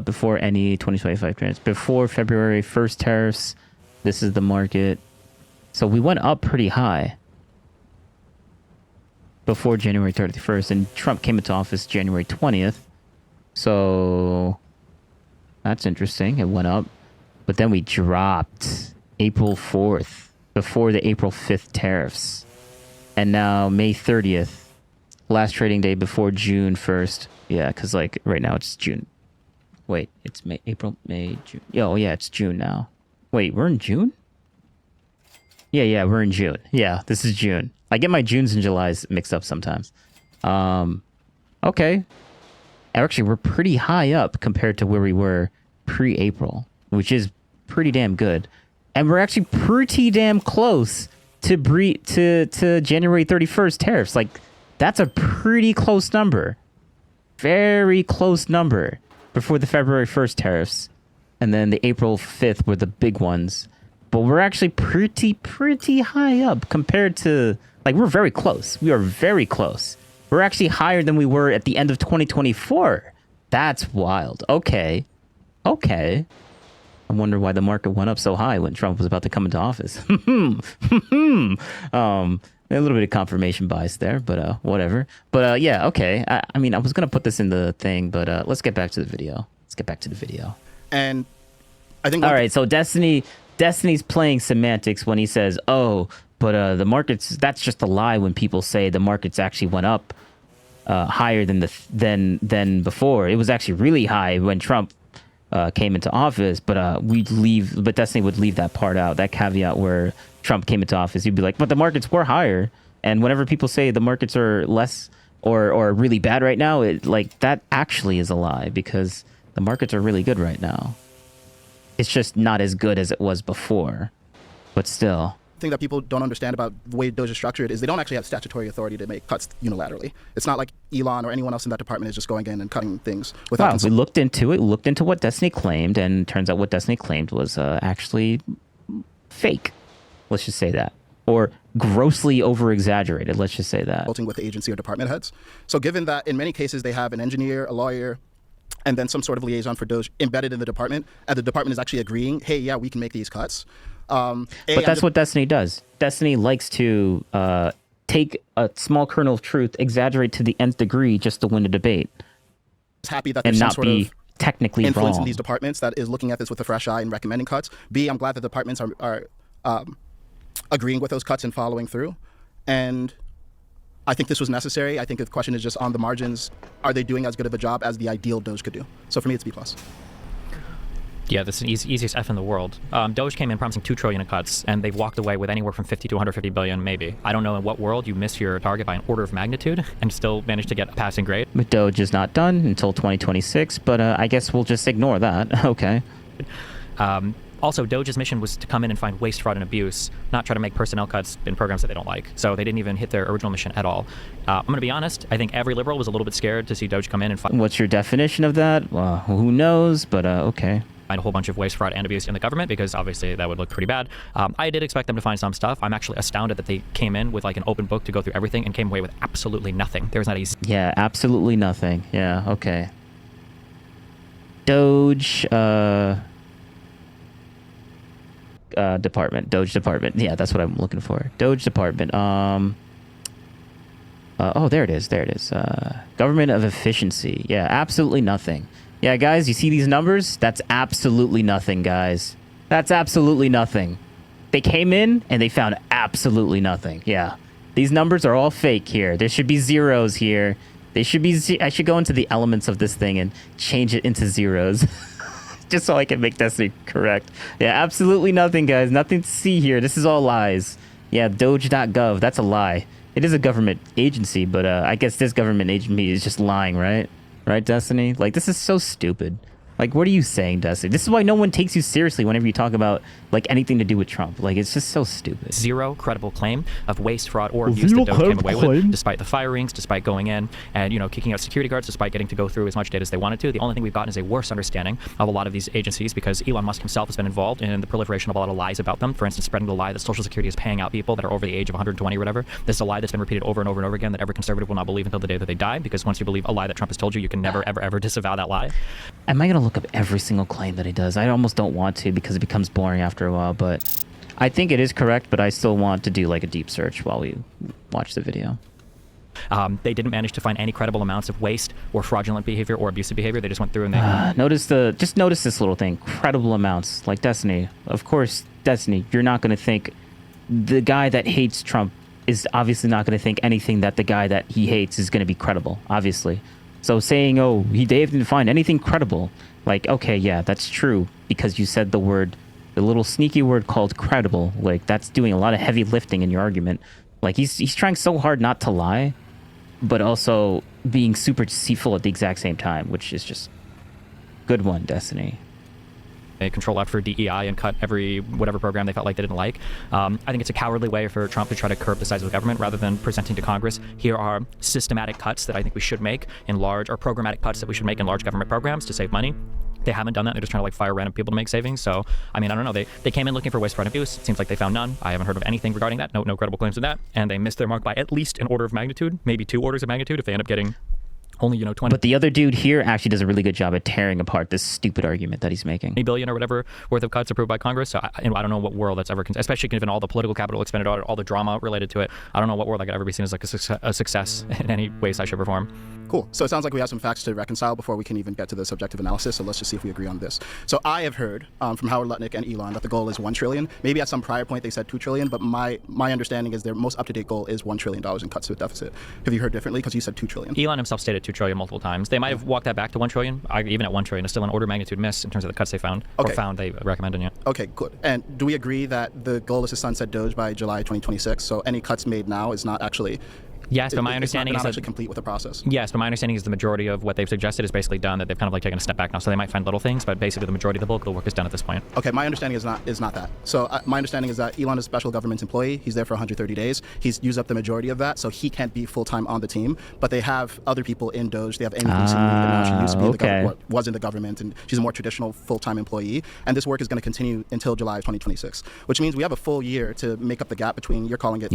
before any 2025 trends, before February 1st tariffs. This is the market. So we went up pretty high before January 31st, and Trump came into office January 20th. So that's interesting. It went up, but then we dropped April 4th before the April 5th tariffs. And now May 30th, last trading day before June 1st. Yeah, because like right now it's June. Wait, it's May, April, May, June. Oh yeah, it's June now. Wait, we're in June? Yeah, we're in June. Yeah, this is June. I get my Junes and Julys mixed up sometimes. Okay. Actually, we're pretty high up compared to where we were pre-April, which is pretty damn good. And we're actually pretty damn close to January 31st tariffs. Like, that's a pretty close number. Very close number before the February 1st tariffs. And then the April 5th were the big ones. But we're actually pretty high up compared to... Like, we're very close. We are very close. We're actually higher than we were at the end of 2024. That's wild. Okay. I wonder why the market went up so high when Trump was about to come into office. A little bit of confirmation bias there, but whatever. But yeah, okay. I mean, I was going to put this in the thing, but let's get back to the video. And I think... All right, so Destiny's playing semantics when he says, oh, but the markets, that's just a lie when people say the markets actually went up higher than before. It was actually really high when Trump came into office, but Destiny would leave that part out, that caveat where Trump came into office. He'd be like, but the markets were higher. And whenever people say the markets are less or really bad right now, that actually is a lie because the markets are really good right now. It's just not as good as it was before, but still. Thing that people don't understand about the way Doge is structured is they don't actually have statutory authority to make cuts unilaterally. It's not like Elon or anyone else in that department is just going in and cutting things without... We looked into what Destiny claimed, and turns out what Destiny claimed was actually fake. Let's just say that. Or grossly over-exaggerated. Let's just say that. Consulting with the agency or department heads. So given that in many cases they have an engineer, a lawyer, and then some sort of liaison for Doge embedded in the department, and the department is actually agreeing, hey, yeah, we can make these cuts. But that's what Destiny does. Destiny likes to take a small kernel of truth, exaggerate to the nth degree just to win a debate. Happy that there's and some not sort be of technically influence wrong in these departments that is looking at this with a fresh eye and recommending cuts. B, I'm glad that the departments are agreeing with those cuts and following through. And I think this was necessary. I think the question is just on the margins, are they doing as good of a job as the ideal Doge could do? So for me, it's B+. Yeah, this is the easiest F in the world. Doge came in promising $2 trillion in cuts, and they've walked away with anywhere from 50 to 150 billion, maybe. I don't know in what world you miss your target by an order of magnitude and still manage to get a passing grade. But Doge is not done until 2026, but I guess we'll just ignore that. Okay. Also, Doge's mission was to come in and find waste, fraud, and abuse, not try to make personnel cuts in programs that they don't like. So they didn't even hit their original mission at all. I'm going to be honest. I think every liberal was a little bit scared to see Doge come in and find What's your definition of that? Well, who knows, but okay. a whole bunch of waste, fraud, and abuse in the government, because obviously that would look pretty bad. I did expect them to find some stuff. I'm actually astounded that they came in with like an open book to go through everything and came away with absolutely nothing. There's not a Yeah, absolutely nothing. Yeah, okay. Doge, department. Doge department. Yeah, that's what I'm looking for. Doge department. Oh, there it is. There it is. Government of efficiency. Yeah, absolutely nothing. Yeah, guys, you see these numbers? That's absolutely nothing, guys. That's absolutely nothing. They came in and they found absolutely nothing. Yeah. These numbers are all fake here. There should be zeros here. They should be... I should go into the elements of this thing and change it into zeros. Just so I can make Destiny correct. Yeah, absolutely nothing, guys. Nothing to see here. This is all lies. Yeah, Doge.gov. That's a lie. It is a government agency, but I guess this government agency is just lying, right? Right, Destiny? Like, this is so stupid. Like, what are you saying, Destiny? This is why no one takes you seriously whenever you talk about, like, anything to do with Trump. Like, it's just so stupid. zero credible claim of waste, fraud, or abuse that Doge came away with, despite the firings, despite going in and, you know, kicking out security guards, despite getting to go through as much data as they wanted to. The only thing we've gotten is a worse understanding of a lot of these agencies, because Elon Musk himself has been involved in the proliferation of a lot of lies about them. For instance, spreading the lie that Social Security is paying out people that are over the age of 120 or whatever. This is a lie that's been repeated over and over and over again that every conservative will not believe until the day that they die, because once you believe a lie that Trump has told you, you can never, ever, ever disavow that lie. Am I going to look up every single claim that he does? I almost don't want to, because it becomes boring after a while, but I think it is correct, but I still want to do like a deep search while we watch the video. They didn't manage to find any credible amounts of waste or fraudulent behavior or abusive behavior. They just went through and they... Just notice this little thing. Credible amounts. Like, Destiny. Of course, Destiny, you're not going to think... The guy that hates Trump is obviously not going to think anything that the guy that he hates is going to be credible, obviously. So saying, oh, they didn't find anything credible... Like, okay, yeah, that's true, because you said the little sneaky word called credible. Like, that's doing a lot of heavy lifting in your argument. Like, he's trying so hard not to lie, but also being super deceitful at the exact same time, which is just good one, Destiny. Control F for DEI and cut every whatever program they felt like they didn't like. I think it's a cowardly way for Trump to try to curb the size of the government rather than presenting to Congress, here are systematic cuts that I think we should make in large, or programmatic cuts that we should make in large government programs to save money. They haven't done that. They're just trying to like fire random people to make savings. So, I mean, I don't know. They came in looking for waste, fraud, and abuse. It seems like they found none. I haven't heard of anything regarding that. No credible claims of that. And they missed their mark by at least an order of magnitude, maybe 2 orders of magnitude if they end up getting only, 20. But the other dude here actually does a really good job at tearing apart this stupid argument that he's making. $20 billion or whatever worth of cuts approved by Congress. So I don't know what world that's ever, especially given all the political capital expended on it, all the drama related to it. I don't know what world that could ever be seen as like a success in any way, size, shape, or form. Cool. So it sounds like we have some facts to reconcile before we can even get to the subjective analysis. So let's just see if we agree on this. So I have heard from Howard Lutnick and Elon that the goal is $1 trillion. Maybe at some prior point they said $2 trillion, but my understanding is their most up-to-date goal is $1 trillion in cuts to the deficit. Have you heard differently? Because you said $2 trillion. Elon himself stated $2 trillion multiple times. They might have walked that back to $1 trillion. Even at $1 trillion, it's still an order of magnitude miss in terms of the cuts they found or found they recommended. Yeah. Okay, good. And do we agree that the goal is to sunset Doge by July 2026? So any cuts made now is not actually... Yes, but my understanding is that actually complete with the process. Yes, but my understanding is the majority of what they've suggested is basically done. That they've kind of like taken a step back now. So they might find little things, but basically the majority of the bulk of the work is done at this point. Okay, my understanding is not that. So my understanding is that Elon is a special government employee. He's there for 130 days. He's used up the majority of that, so he can't be full time on the team. But they have other people in Doge. They have Amy Lucy, and now she used to be was in the government, and she's a more traditional full time employee. And this work is going to continue until July 2026, which means we have a full year to make up the gap between you're calling it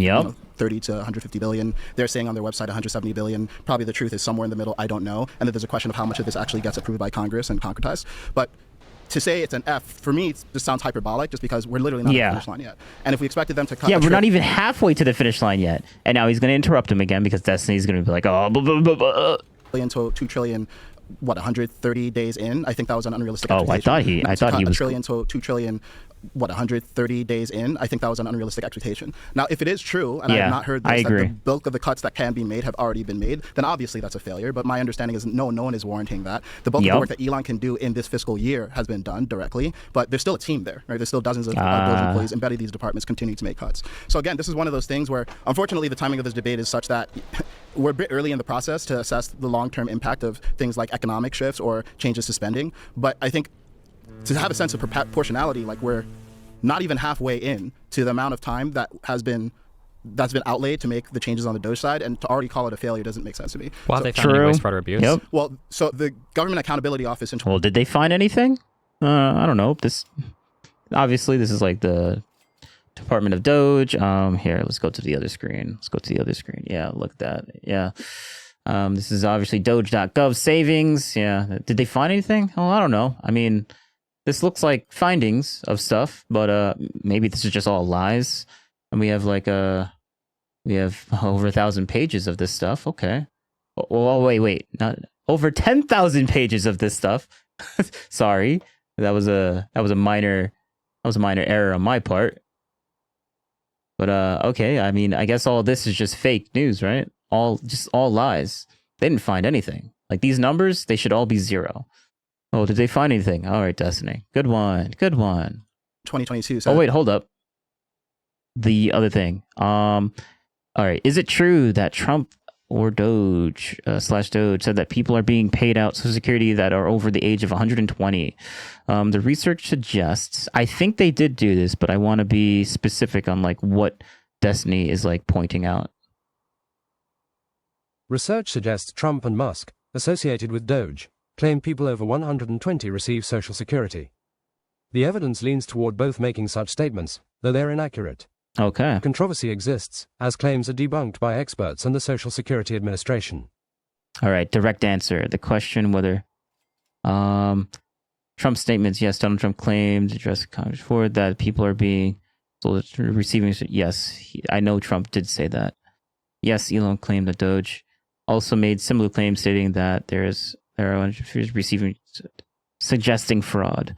30 to 150 billion. They're saying on their website 170 billion. Probably the truth is somewhere in the middle. I don't know. And then there's a question of how much of this actually gets approved by Congress and concretized. But to say it's an F, for me, it just sounds hyperbolic just because we're literally not at the finish line yet. And if we expected them to cut... Yeah, we're not even halfway to the finish line yet. And now he's going to interrupt him again because Destiny's going to be like, oh, blah, blah, blah, blah. ...to 2 trillion, 130 days in? I think that was an unrealistic expectation. I thought he was... $1 trillion to 2 trillion... 130 days in? I think that was an unrealistic expectation. Now, if it is true, and I have not heard this, that the bulk of the cuts that can be made have already been made, then obviously that's a failure. But my understanding is no one is warranting that. The bulk of the work that Elon can do in this fiscal year has been done directly, but there's still a team there, right? There's still dozens of Doge employees embedded in these departments continuing to make cuts. So again, this is one of those things where, unfortunately, the timing of this debate is such that we're a bit early in the process to assess the long-term impact of things like economic shifts or changes to spending. But I think to have a sense of proportionality, like we're not even halfway in to the amount of time that's been outlaid to make the changes on the Doge side, and to already call it a failure doesn't make sense to me. Well, So- they found any waste, fraud, or abuse. Yep. Well, so the Government Accountability Office in Well, did they find anything? I don't know. This is like the Department of Doge. Here, let's go to the other screen. Yeah, look at that. Yeah. This is obviously Doge.gov savings. Yeah. Did they find anything? Oh, I don't know. I mean, this looks like findings of stuff, but maybe this is just all lies. And we have over 1,000 pages of this stuff. Okay. Oh, wait. Not over 10,000 pages of this stuff. Sorry. That was a minor error on my part. But okay, I mean, I guess all this is just fake news, right? All lies. They didn't find anything. Like these numbers, they should all be 0. Oh, did they find anything? All right, Destiny. Good one. 2022. So Oh wait, hold up. The other thing. All right. Is it true that Trump or Doge / Doge said that people are being paid out Social Security that are over the age of 120? The research suggests, I think they did do this, but I want to be specific on like what Destiny is like pointing out. Research suggests Trump and Musk, associated with Doge, claim people over 120 receive Social Security. The evidence leans toward both making such statements, though they're inaccurate. Okay. Controversy exists, as claims are debunked by experts and the Social Security Administration. All right. Direct answer. The question whether Trump's statements, yes, Donald Trump claimed, addressed Congress forward that people are being receiving. Yes, I know Trump did say that. Yes, Elon claimed that Doge also made similar claims stating that there are receiving, suggesting fraud.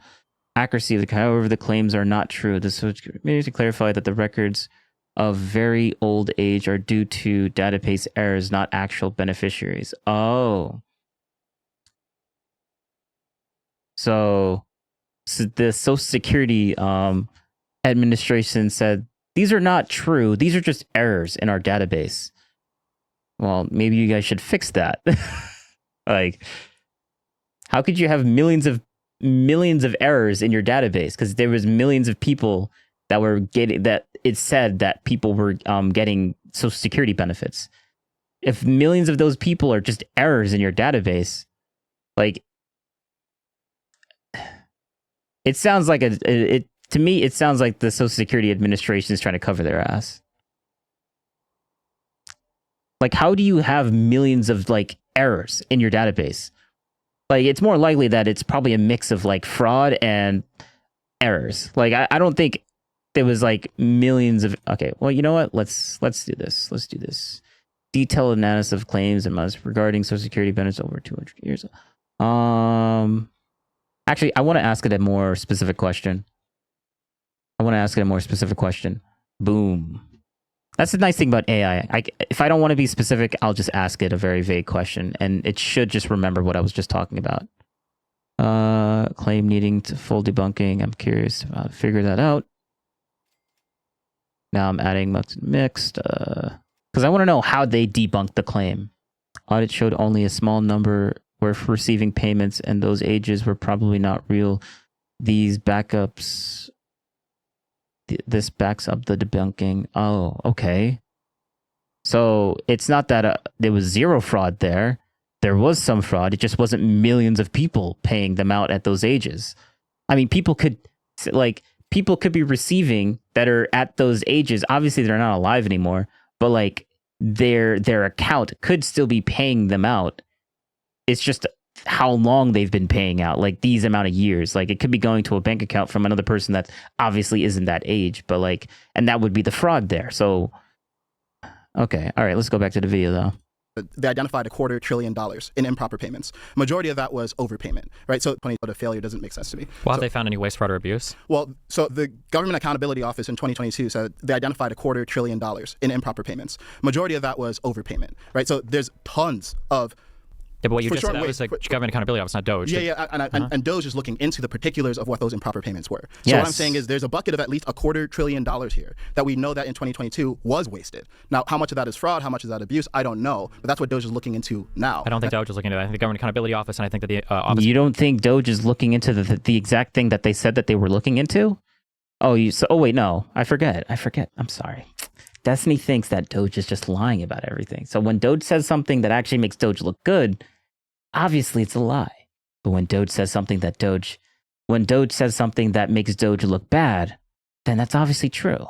Accuracy of however, the claims are not true. This would maybe to clarify that the records of very old age are due to database errors, not actual beneficiaries. Oh. So the Social Security Administration said, these are not true. These are just errors in our database. Well, maybe you guys should fix that. Like, how could you have millions of errors in your database? Because there was millions of people that were getting that. It said that people were getting Social Security benefits. If millions of those people are just errors in your database, like, it sounds like to me, it sounds like the Social Security Administration is trying to cover their ass. Like, how do you have millions of like errors in your database? Like, it's more likely that it's probably a mix of like fraud and errors. Like, I don't think there was like millions of. Okay, well, you know what? Let's do this. Detailed analysis of claims and amounts regarding Social Security benefits over 200 years. Actually, I want to ask it a more specific question. Boom. That's the nice thing about AI. If I don't want to be specific, I'll just ask it a very vague question, and it should just remember what I was just talking about. Claim needing to full debunking. I'm curious how to figure that out. Now I'm adding mixed, because I want to know how they debunked the claim. Audit showed only a small number were receiving payments, and those ages were probably not real. These backups. This backs up the debunking. Oh, okay. So it's not that there was zero fraud there. There was some fraud. It just wasn't millions of people paying them out at those ages. I mean, people could be receiving that are at those ages. Obviously, they're not alive anymore, but like their account could still be paying them out. It's just how long they've been paying out, like these amount of years. Like, it could be going to a bank account from another person that obviously isn't that age, but like, and that would be the fraud there. So, okay. All right. Let's go back to the video though. They identified $250 billion in improper payments. Majority of that was overpayment, right? So a failure doesn't make sense to me. Well, have they found any waste, fraud, or abuse? Well, so the Government Accountability Office in 2022 said they identified $250 billion in improper payments. Majority of that was overpayment, right? So there's tons of Yeah, but what you For just sure, said, that wait, was like for- government accountability office, not Doge. Yeah, and Doge is looking into the particulars of what those improper payments were. So Yes. what I'm saying is there's a bucket of at least $250 billion here that we know that in 2022 was wasted. Now, how much of that is fraud? How much is that abuse? I don't know, but that's what Doge is looking into now. I don't think Doge is looking at that. I think the government accountability office, and I think that the office. You don't think Doge is looking into the exact thing that they said that they were looking into? Oh, wait, no, I forget. I'm sorry. Destiny thinks that Doge is just lying about everything. So when Doge says something that actually makes Doge look good, obviously it's a lie. But when Doge says something that makes Doge look bad, then that's obviously true.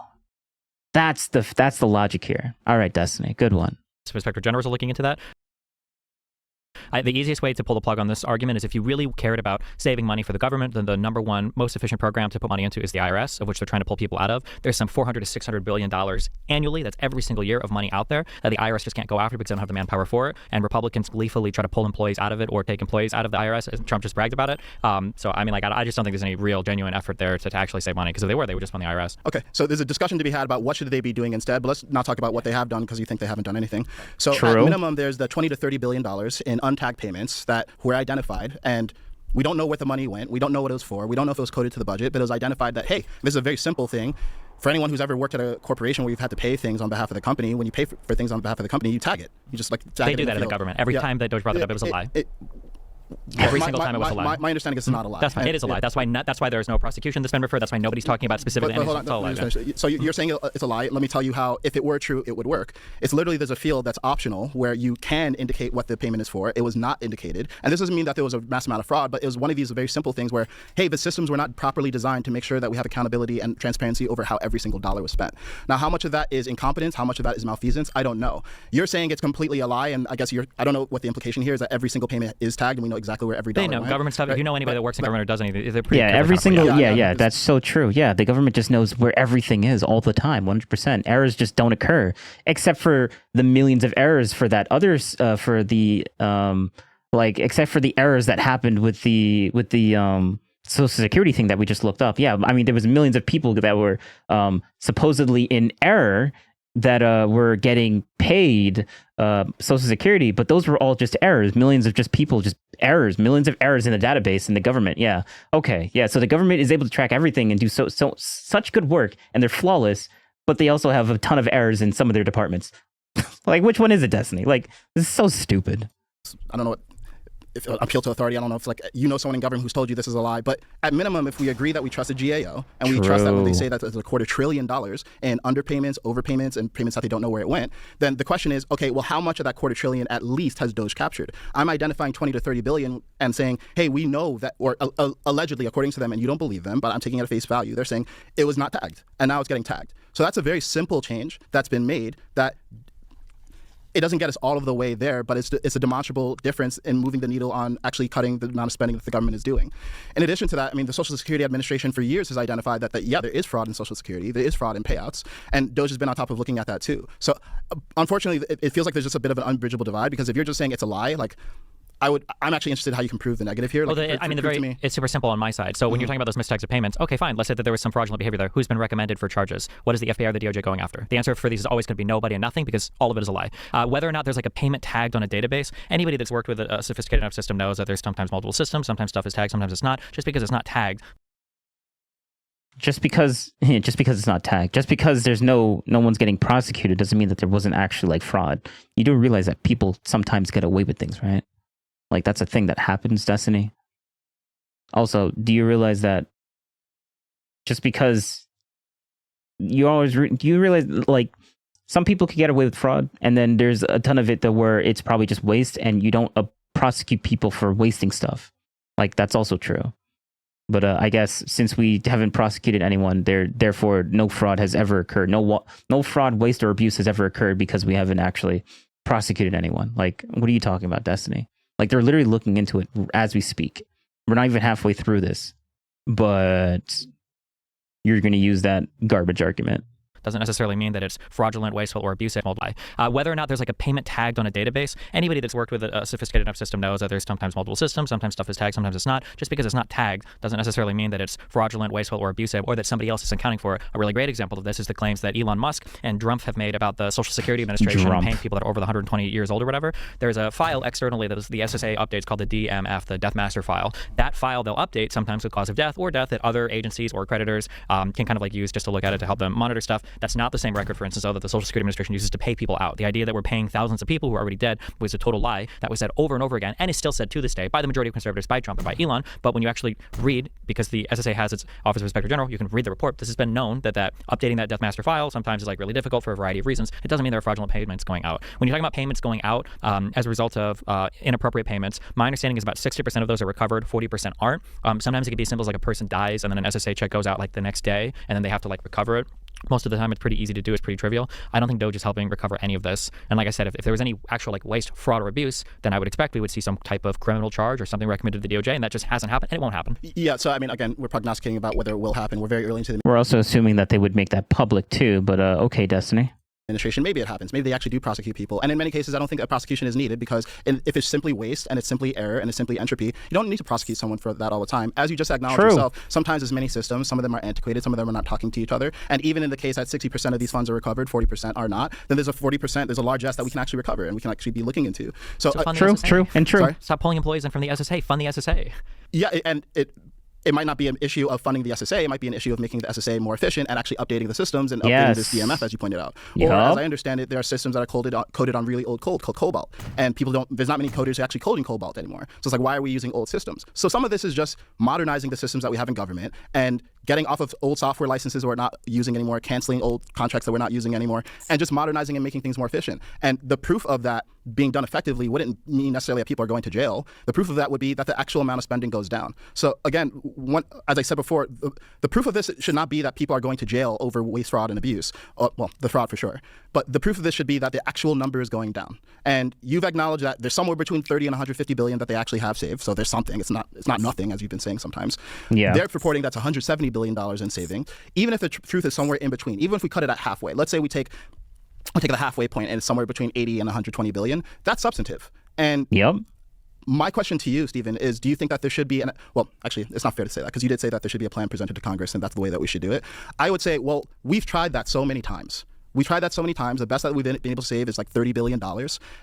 That's the logic here. All right, Destiny, good one. Inspector Generals are looking into that. The easiest way to pull the plug on this argument is if you really cared about saving money for the government, then the number one most efficient program to put money into is the IRS, of which they're trying to pull people out of. There's some $400 to $600 billion annually. That's every single year of money out there that the IRS just can't go after because they don't have the manpower for it. And Republicans gleefully try to pull employees out of it or take employees out of the IRS. Trump just bragged about it. So I mean, like, I just don't think there's any real genuine effort there to actually save money, because if they would just fund the IRS. Okay, so there's a discussion to be had about what should they be doing instead, but let's not talk about what they have done because you think they haven't done anything. So True. At minimum, there's the $20 to $30 billion in untagged payments that were identified, and we don't know where the money went. We don't know what it was for. We don't know if it was coded to the budget, but it was identified that, hey, this is a very simple thing. For anyone who's ever worked at a corporation where you've had to pay things on behalf of the company, when you pay for things on behalf of the company, you tag it. You just like tag They it do that in the field. government. Every time that Doge brought it up, it was a lie. Every single time it was a lie. My understanding is it's not a lie. That's fine. It is a lie. That's why there's no prosecution that's been referred. That's why nobody's talking about specifically. But hold on, It's all a lie. let me finish. So you're saying it's a lie. Let me tell you how, if it were true, it would work. It's literally, there's a field that's optional where you can indicate what the payment is for. It was not indicated. And this doesn't mean that there was a mass amount of fraud, but it was one of these very simple things where, hey, the systems were not properly designed to make sure that we have accountability and transparency over how every single dollar was spent. Now, how much of that is incompetence? How much of that is malfeasance? I don't know. You're saying it's completely a lie, and I guess I don't know what the implication here is, that every single payment is tagged and we know exactly where every dollar They know went. government stuff. If you know anybody that works in government or does anything, they're pretty. Yeah, good every with single accountability. Yeah, that's so true. Yeah, the government just knows where everything is all the time, 100%. Errors just don't occur, except for the millions of errors for that others except for the errors that happened with the Social Security thing that we just looked up. Yeah, I mean, there was millions of people that were supposedly in error that were getting paid Social Security, but those were all just errors. Millions of just people, just errors, millions of errors in the database in the government. Yeah. Okay. Yeah. So the government is able to track everything and do such good work, and they're flawless, but they also have a ton of errors in some of their departments. Like, which one is it, Destiny? Like, this is so stupid. I don't know if appeal to authority. I don't know if someone in government who's told you this is a lie, but at minimum, if we agree that we trust the GAO and we trust that when they say that there's $250 billion in underpayments, overpayments, and payments that they don't know where it went, then the question is, okay, well, how much of that $250 billion at least has Doge captured? I'm identifying 20 to 30 billion and saying, hey, we know that, or allegedly, according to them, and you don't believe them, but I'm taking it at face value, they're saying it was not tagged, and now it's getting tagged. So that's a very simple change that's been made that it doesn't get us all of the way there, but it's a demonstrable difference in moving the needle on actually cutting the amount of spending that the government is doing. In addition to that, I mean, the Social Security Administration for years has identified that there is fraud in Social Security, there is fraud in payouts, and Doge has been on top of looking at that too. So unfortunately, it feels like there's just a bit of an unbridgeable divide, because if you're just saying it's a lie, like, I'm actually interested in how you can prove the negative here. It's super simple on my side. So when you're talking about those mistypes of payments, okay, fine. Let's say that there was some fraudulent behavior there. Who's been recommended for charges? What is the FBI or the DOJ going after? The answer for these is always going to be nobody and nothing, because all of it is a lie. Whether or not there's like a payment tagged on a database, anybody that's worked with a sophisticated enough system knows that there's sometimes multiple systems, sometimes stuff is tagged, sometimes it's not. Just because it's not tagged. Just because it's not tagged, just because there's no one's getting prosecuted, doesn't mean that there wasn't actually like fraud. You do realize that people sometimes get away with things, right? Like, that's a thing that happens, Destiny. Also, do you realize that just because do you realize, like, some people could get away with fraud, and then there's a ton of it that where it's probably just waste, and you don't prosecute people for wasting stuff. Like, that's also true. But I guess since we haven't prosecuted anyone, therefore no fraud has ever occurred. No fraud, waste, or abuse has ever occurred because we haven't actually prosecuted anyone. Like, what are you talking about, Destiny? Like, they're literally looking into it as we speak. We're not even halfway through this, but you're going to use that garbage argument. doesn't necessarily mean that it's fraudulent, wasteful, or abusive. Whether or not there's like a payment tagged on a database, anybody that's worked with a sophisticated enough system knows that there's sometimes multiple systems, sometimes stuff is tagged, sometimes it's not. Just because it's not tagged doesn't necessarily mean that it's fraudulent, wasteful, or abusive, or that somebody else is accounting for it. A really great example of this is the claims that Elon Musk and Drumpf have made about the Social Security Administration paying people that are over the 120 years old or whatever. There's a file externally that is the SSA updates called the DMF, the Death Master file. That file they'll update sometimes with cause of death or death that other agencies or creditors can kind of like use just to look at it to help them monitor stuff. That's not the same record, for instance, though, that the Social Security Administration uses to pay people out. The idea that we're paying thousands of people who are already dead was a total lie that was said over and over again and is still said to this day by the majority of conservatives, by Trump and by Elon. But when you actually read, because the SSA has its Office of Inspector General, you can read the report. This has been known that updating that Death Master file sometimes is like really difficult for a variety of reasons. It doesn't mean there are fraudulent payments going out. When you're talking about payments going out as a result of inappropriate payments, my understanding is about 60% of those are recovered, 40% aren't. Sometimes it can be as simple as like a person dies and then an SSA check goes out like the next day and then they have to like recover it. Most of the time, it's pretty easy to do. It's pretty trivial. I don't think Doge is helping recover any of this. And like I said, if there was any actual like waste, fraud, or abuse, then I would expect we would see some type of criminal charge or something recommended to the DOJ, and that just hasn't happened, and it won't happen. Yeah, so I mean, again, we're prognosticating about whether it will happen. We're very early into the We're also assuming that they would make that public too, but okay, Destiny. administration. Maybe it happens. Maybe they actually do prosecute people. And in many cases, I don't think a prosecution is needed because if it's simply waste and it's simply error and it's simply entropy, you don't need to prosecute someone for that all the time. As you just acknowledged yourself, sometimes there's many systems. Some of them are antiquated. Some of them are not talking to each other. And even in the case that 60% of these funds are recovered, 40% are not, then there's a 40%, there's a large S that we can actually recover and we can actually be looking into. So true. Sorry? Stop pulling employees in from the SSA. Fund the SSA. Yeah, and it might not be an issue of funding the SSA. It might be an issue of making the SSA more efficient and actually updating the systems and updating this DMF, as you pointed out. Or, as I understand it, there are systems that are coded on really old code called Cobalt. And there's not many coders who are actually coding Cobalt anymore. So it's like, why are we using old systems? So some of this is just modernizing the systems that we have in government and getting off of old software licenses we're not using anymore, canceling old contracts that we're not using anymore, and just modernizing and making things more efficient. And the proof of that being done effectively wouldn't mean necessarily that people are going to jail. The proof of that would be that the actual amount of spending goes down. So again, as I said before, the proof of this should not be that people are going to jail over waste, fraud, and abuse. Well, the fraud for sure. But the proof of this should be that the actual number is going down. And you've acknowledged that there's somewhere between 30 and 150 billion that they actually have saved. So there's something. It's not nothing, as you've been saying sometimes. Yeah. They're reporting that's $170 billion in saving. Even if the truth is somewhere in between, even if we cut it at halfway, let's say I'll take the halfway point and it's somewhere between 80 and 120 billion, that's substantive. And my question to you, Stephen, is do you think that there should be well, actually, it's not fair to say that because you did say that there should be a plan presented to Congress and that's the way that we should do it. I would say, well, we've tried that so many times. We tried that so many times. The best that we've been able to save is like $30 billion.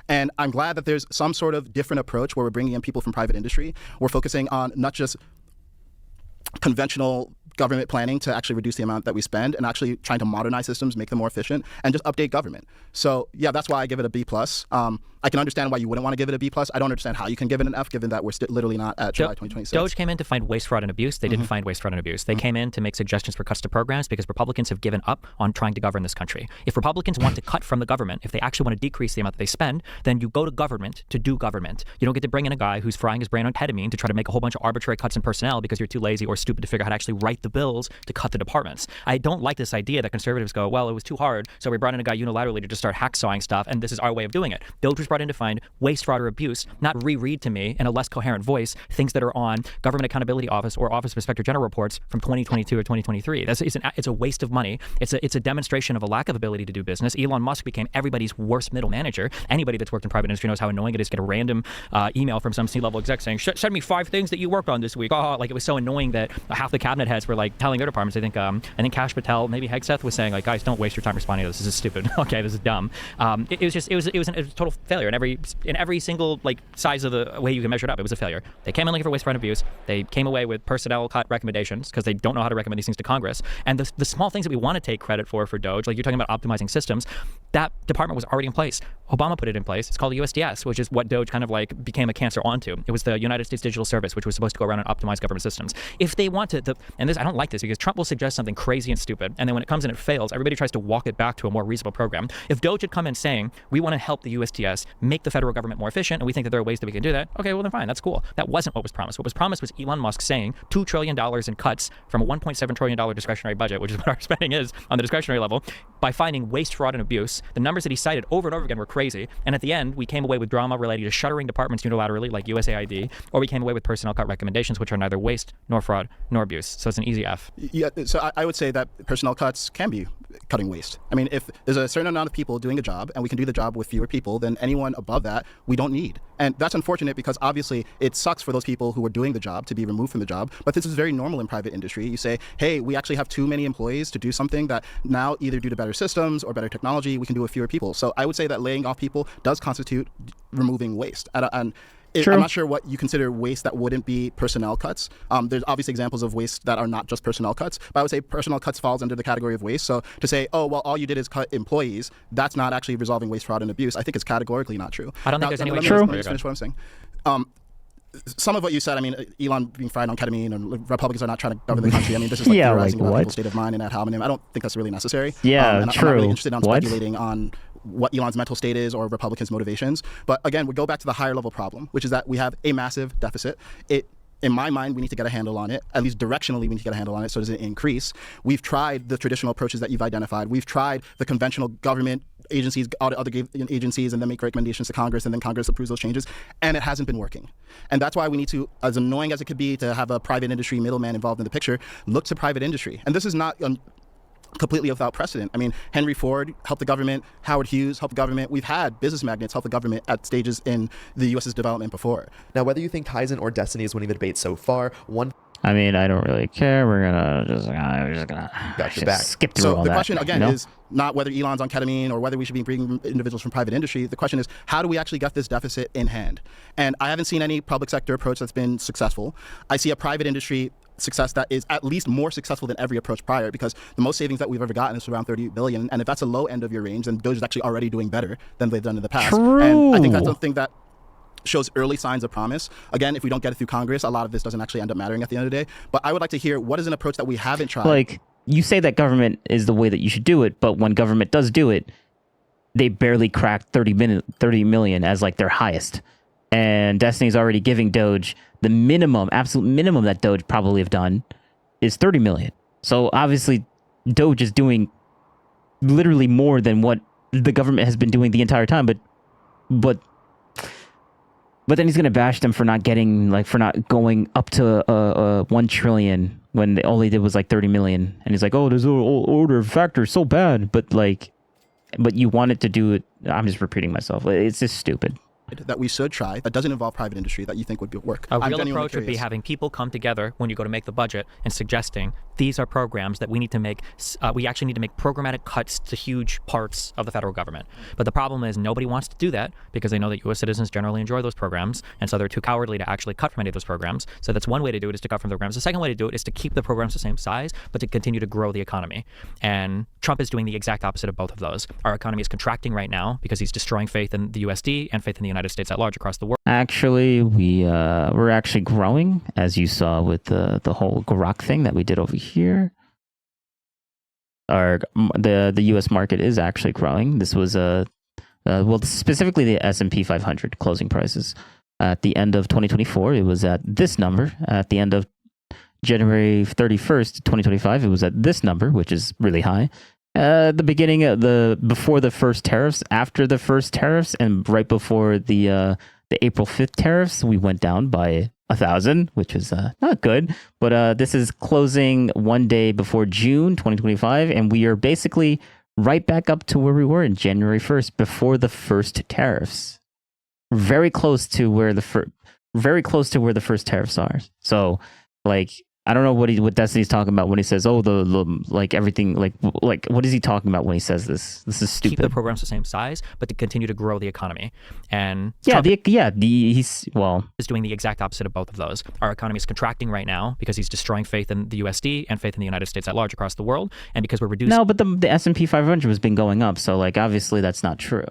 And I'm glad that there's some sort of different approach where we're bringing in people from private industry. We're focusing on not just conventional government planning to actually reduce the amount that we spend and actually trying to modernize systems, make them more efficient, and just update government. So yeah, that's why I give it a B+. I can understand why you wouldn't want to give it a B+. I don't understand how you can give it an F, given that we're literally not at July 2026. Doge came in to find waste, fraud, and abuse. They didn't find waste, fraud, and abuse. They came in to make suggestions for cuts to programs because Republicans have given up on trying to govern this country. If Republicans want to cut from the government, if they actually want to decrease the amount that they spend, then you go to government to do government. You don't get to bring in a guy who's frying his brain on ketamine to try to make a whole bunch of arbitrary cuts in personnel because you're too lazy or stupid to figure out how to actually write the bills to cut the departments. I don't like this idea that conservatives go, well, it was too hard, so we brought in a guy unilaterally to just start hacksawing stuff, and this is our way of doing it. Doge was brought in to find waste, fraud, or abuse, not reread to me in a less coherent voice things that are on Government Accountability Office or Office of Inspector General reports from 2022 or 2023. It's a waste of money. It's a demonstration of a lack of ability to do business. Elon Musk became everybody's worst middle manager. Anybody that's worked in private industry knows how annoying it is to get a random email from some C-level exec saying, send me 5 things that you worked on this week. Like it was so annoying that half the cabinet heads were like telling their departments. I think Kash Patel, maybe Hegseth was saying like, guys, don't waste your time responding to this. This is stupid. Okay, this is dumb. It was a total failure in every single like size of the way you can measure it up. It was a failure. They came in looking for waste, fraud, and abuse. They came away with personnel cut recommendations because they don't know how to recommend these things to Congress. And the small things that we want to take credit for Doge, like you're talking about optimizing systems, that department was already in place. Obama put it in place. It's called USDS, which is what Doge kind of like became a cancer onto. It was the United States Digital Service, which was supposed to go around and optimize government systems. If they wanted and this, I don't like this because Trump will suggest something crazy and stupid, and then when it comes and it fails, everybody tries to walk it back to a more reasonable program. If Doge had come in saying, we want to help the USDS make the federal government more efficient, and we think that there are ways that we can do that. Okay, well then fine, that's cool. That wasn't what was promised. What was promised was Elon Musk saying $2 trillion in cuts from a $1.7 trillion discretionary budget, which is what our spending is on the discretionary level, by finding waste, fraud, and abuse. The numbers that he cited over and over again were crazy. And at the end, we came away with drama related to shuttering departments unilaterally, like USAID, or we came away with personnel cut recommendations, which are neither waste, nor fraud, nor abuse. So it's an easy F. Yeah, so I would say that personnel cuts can be cutting waste. I mean, if there's a certain amount of people doing a job and we can do the job with fewer people, then anyone above that we don't need. And that's unfortunate because obviously it sucks for those people who are doing the job to be removed from the job. But this is very normal in private industry. You say, hey, we actually have too many employees to do something that now, either due to better systems or better technology, we can do with fewer people. So I would say that laying off people does constitute removing waste. And I'm not sure what you consider waste that wouldn't be personnel cuts. There's obviously examples of waste that are not just personnel cuts, but I would say personnel cuts falls under the category of waste. So to say, oh, well, all you did is cut employees, that's not actually resolving waste, fraud, and abuse, I think is categorically not true. I don't think there's any way. Let me just finish what I'm saying. Some of what you said, I mean, Elon being fried on ketamine and Republicans are not trying to govern the country. I mean, this is like theorizing about people's state of mind and ad hominem. I don't think that's really necessary. Yeah, and true. I'm not really interested in speculating on what Elon's mental state is or Republicans' motivations. But again, we go back to the higher level problem, which is that we have a massive deficit. In my mind, we need to get a handle on it. At least directionally, we need to get a handle on it so it doesn't increase. We've tried the traditional approaches that you've identified. We've tried the conventional government agencies, audit other agencies, and then make recommendations to Congress, and then Congress approves those changes, and it hasn't been working. And that's why we need to, as annoying as it could be to have a private industry middleman involved in the picture, look to private industry. And this is not completely without precedent. I mean, Henry Ford helped the government, Howard Hughes helped the government. We've had business magnates help the government at stages in the U.S.'s development before. Now, whether you think Tizen or Destiny is winning the debate so far, I mean, I don't really care. We're just gonna skip through all that. So the question again is not whether Elon's on ketamine or whether we should be bringing individuals from private industry. The question is, how do we actually get this deficit in hand? And I haven't seen any public sector approach that's been successful. I see a private industry success that is at least more successful than every approach prior, because the most savings that we've ever gotten is around 30 billion. And if that's a low end of your range, then Doge is actually already doing better than they've done in the past. True. And I think that's something that shows early signs of promise. Again, if we don't get it through Congress, a lot of this doesn't actually end up mattering at the end of the day. But I would like to hear, what is an approach that we haven't tried? Like, you say that government is the way that you should do it, but when government does do it, they barely crack 30 million as like their highest. And Destiny's already giving Doge the minimum, absolute minimum that Doge probably have done is 30 million. So obviously Doge is doing literally more than what the government has been doing the entire time, but then he's gonna bash them for not getting, like, for not going up to 1 trillion when all they did was like 30 million. And he's like, oh, this order factor is so bad, but you wanted to do it. I'm just repeating myself. It's just stupid. That we should try that doesn't involve private industry that you think would work. A real approach would be having people come together when you go to make the budget and suggesting these are programs that we need to make. We actually need to make programmatic cuts to huge parts of the federal government. But the problem is nobody wants to do that because they know that U.S. citizens generally enjoy those programs, and so they're too cowardly to actually cut from any of those programs. So that's one way to do it, is to cut from the programs. The second way to do it is to keep the programs the same size, but to continue to grow the economy. And Trump is doing the exact opposite of both of those. Our economy is contracting right now because he's destroying faith in the USD and faith in the United States at large across the world. Actually, we're actually growing, as you saw with the whole Grok thing that we did over here. The U.S. market is actually growing. This was specifically the S&P 500 closing prices at the end of 2024. It was at this number. At the end of January 31st, 2025, it was at this number, which is really high. The beginning of before the first tariffs, after the first tariffs, and right before the April 5th tariffs, we went down by 1,000, which is not good. But this is closing one day before June 2025, and we are basically right back up to where we were in January 1st before the first tariffs. Very close to where the first tariffs are. So, like, I don't know what Destiny's talking about when he says, "Oh, the like everything like what is he talking about when he says this? This is stupid." Keep the programs the same size, but to continue to grow the economy. And he's is doing the exact opposite of both of those. Our economy is contracting right now because he's destroying faith in the USD and faith in the United States at large across the world, and because we're reducing. No, but the S&P 500 has been going up, so like obviously that's not true.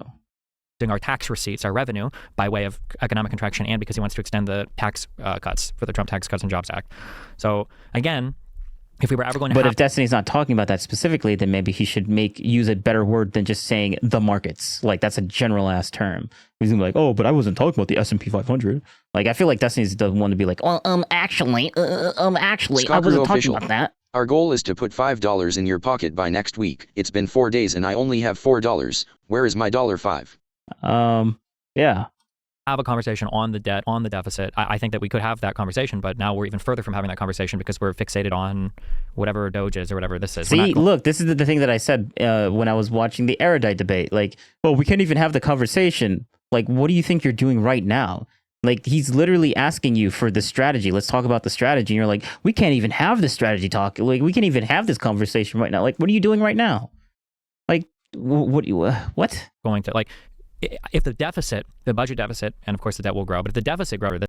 Our tax receipts, our revenue, by way of economic contraction, and because he wants to extend the tax cuts for the Trump Tax Cuts and Jobs Act. So again, If we were ever going to But have if Destiny's not talking about that specifically, then maybe he should use a better word than just saying the markets. Like that's a general ass term. He's gonna be like, oh, but I wasn't talking about the S&P 500. Like I feel like Destiny's doesn't want to be like, well, actually, I wasn't talking official. about that. Our goal is to put $5 in your pocket by next week. It's been 4 days and I only have $4. Where is my $5? Yeah. have a conversation on the debt, on the deficit. I think that we could have that conversation, but now we're even further from having that conversation because we're fixated on whatever Doge is or whatever this is. See, look, this is the thing that I said when I was watching the Erudite debate. Like, well, we can't even have the conversation. Like, what do you think you're doing right now? Like, he's literally asking you for the strategy. Let's talk about the strategy. And you're like, we can't even have the strategy talk. Like, we can't even have this conversation right now. Like, what are you doing right now? Like, what? Going to, like, if the deficit, the budget deficit, and of course the debt will grow, but if the deficit grows,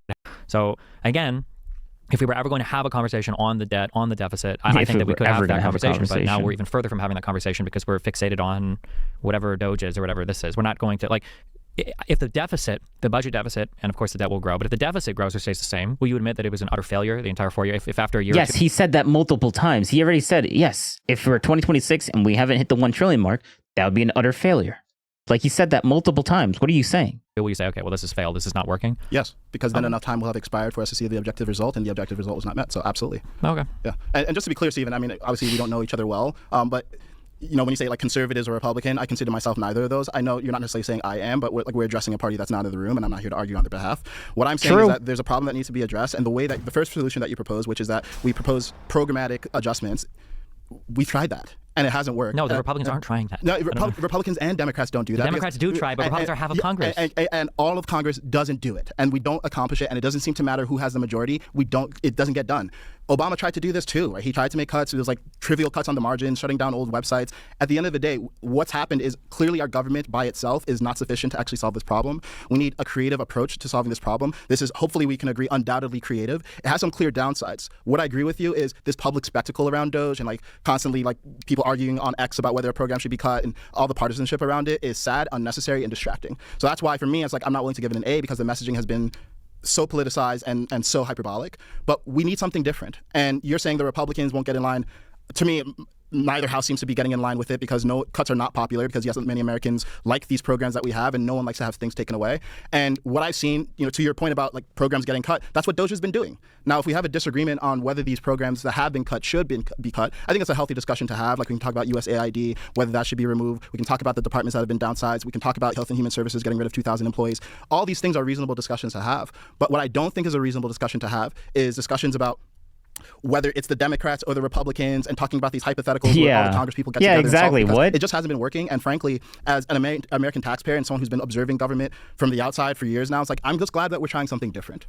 so again, if we were ever going to have a conversation on the debt, on the deficit, I think that we could have that conversation, but now we're even further from having that conversation because we're fixated on whatever Doge is or whatever this is. We're not going to, like, if the deficit, the budget deficit, and of course the debt will grow, but if the deficit grows or stays the same, will you admit that it was an utter failure the entire 4 year? If after a year, yes, he said that multiple times. He already said, yes, if we're 2026 and we haven't hit the 1 trillion mark, that would be an utter failure. Like, he said that multiple times. What are you saying? Will you say, okay, well, this has failed, this is not working? Yes, because then enough time will have expired for us to see the objective result, and the objective result was not met. So absolutely. Okay. Yeah, and just to be clear, Stephen, I mean, obviously we don't know each other well, but you know, when you say like conservatives or Republican, I consider myself neither of those. I know you're not necessarily saying I am, but we're addressing a party that's not in the room, and I'm not here to argue on their behalf. What I'm saying is that there's a problem that needs to be addressed, and the way that the first solution that you propose, which is that we propose programmatic adjustments, we tried that. And it hasn't worked. No, the Republicans aren't trying that. No, Republicans and Democrats don't do that. Democrats do try, but Republicans are half of Congress. And all of Congress doesn't do it. And we don't accomplish it, and it doesn't seem to matter who has the majority. It doesn't get done. Obama tried to do this too, right? He tried to make cuts. It was like trivial cuts on the margin, shutting down old websites. At the end of the day, what's happened is clearly our government by itself is not sufficient to actually solve this problem. We need a creative approach to solving this problem. This is, hopefully we can agree, undoubtedly creative. It has some clear downsides. What I agree with you is this public spectacle around Doge and like constantly like people arguing on X about whether a program should be cut and all the partisanship around it is sad, unnecessary, and distracting. So that's why for me, it's like I'm not willing to give it an A because the messaging has been so politicized and so hyperbolic, but we need something different. And you're saying the Republicans won't get in line. To me, neither house seems to be getting in line with it because no cuts are not popular because yes, many Americans like these programs that we have and no one likes to have things taken away. And what I've seen, you know, to your point about like programs getting cut, that's what Doge has been doing. Now, if we have a disagreement on whether these programs that have been cut should be cut, I think it's a healthy discussion to have. Like we can talk about USAID, whether that should be removed. We can talk about the departments that have been downsized. We can talk about Health and Human Services getting rid of 2,000 employees. All these things are reasonable discussions to have. But what I don't think is a reasonable discussion to have is discussions about whether it's the Democrats or the Republicans and talking about these hypotheticals where all the Congress people get together. Exactly. What? It just hasn't been working. And frankly, as an American taxpayer and someone who's been observing government from the outside for years now, it's like, I'm just glad that we're trying something different.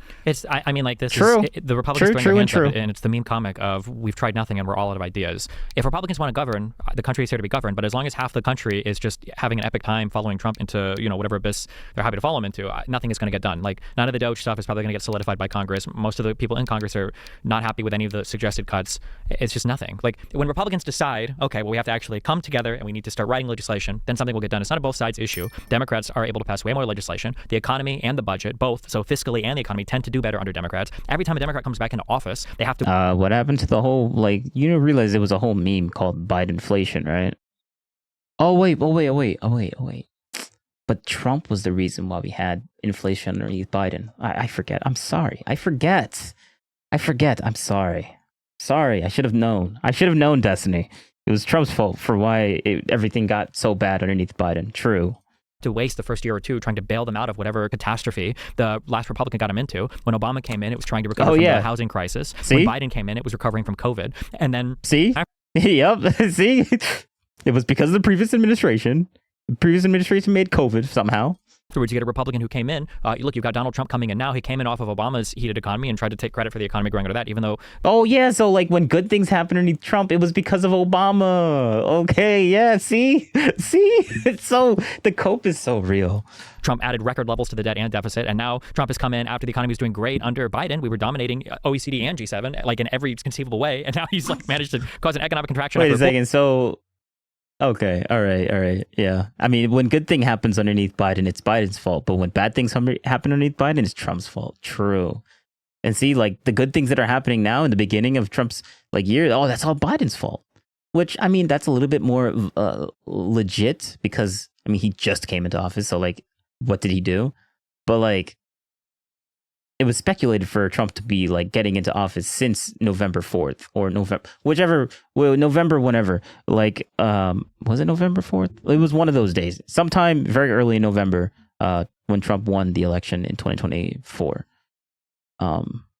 I mean, like this true. is the Republicans throwing their hands up, and it's the meme comic of we've tried nothing and we're all out of ideas. If Republicans want to govern, the country is here to be governed. But as long as half the country is just having an epic time following Trump into, you know, whatever abyss they're happy to follow him into, nothing is going to get done. Like none of the Doge stuff is probably going to get solidified by Congress. Most of the people in Congress are not happy with any of the suggested cuts. It's just nothing. Like when Republicans decide, okay, well, we have to actually come together and we need to start writing legislation, then something will get done. It's not a both sides issue. Democrats are able to pass way more legislation. The economy and the budget, both, so fiscally and the economy, tend to do better under Democrats. Every time a Democrat comes back into office, they have to. What happened to the whole, like, you don't realize it was a whole meme called Bidenflation, right? Oh, wait. But Trump was the reason why we had inflation underneath Biden. I forget. I'm sorry. I forget. I'm sorry. Sorry, I should have known. Destiny. It was Trump's fault for why everything got so bad underneath Biden. True. To waste the first year or two trying to bail them out of whatever catastrophe the last Republican got them into. When Obama came in, it was trying to recover from the housing crisis. See? When Biden came in, it was recovering from COVID. And then... See? Yep. See? It was because of the previous administration. The previous administration made COVID somehow. Afterwards, you get a Republican who came in. Look, you've got Donald Trump coming in now. He came in off of Obama's heated economy and tried to take credit for the economy growing out of that, even though... Oh, yeah. So, like, when good things happened underneath Trump, it was because of Obama. Okay, yeah. See? It's so... The cope is so real. Trump added record levels to the debt and deficit, and now Trump has come in after the economy was doing great under Biden. We were dominating OECD and G7, like, in every conceivable way, and now he's, like, managed to cause an economic contraction. Wait a second. So... Okay, all right, yeah. I mean, when good thing happens underneath Biden, it's Biden's fault. But when bad things happen underneath Biden, it's Trump's fault. True. And see, like the good things that are happening now in the beginning of Trump's like year, oh, that's all Biden's fault. Which, I mean, that's a little bit more legit because, I mean, he just came into office. So, like, what did he do? But, like, it was speculated for Trump to be, like, getting into office since November 4th or November, whenever. Like, was it November 4th? It was one of those days. Sometime very early in November when Trump won the election in 2024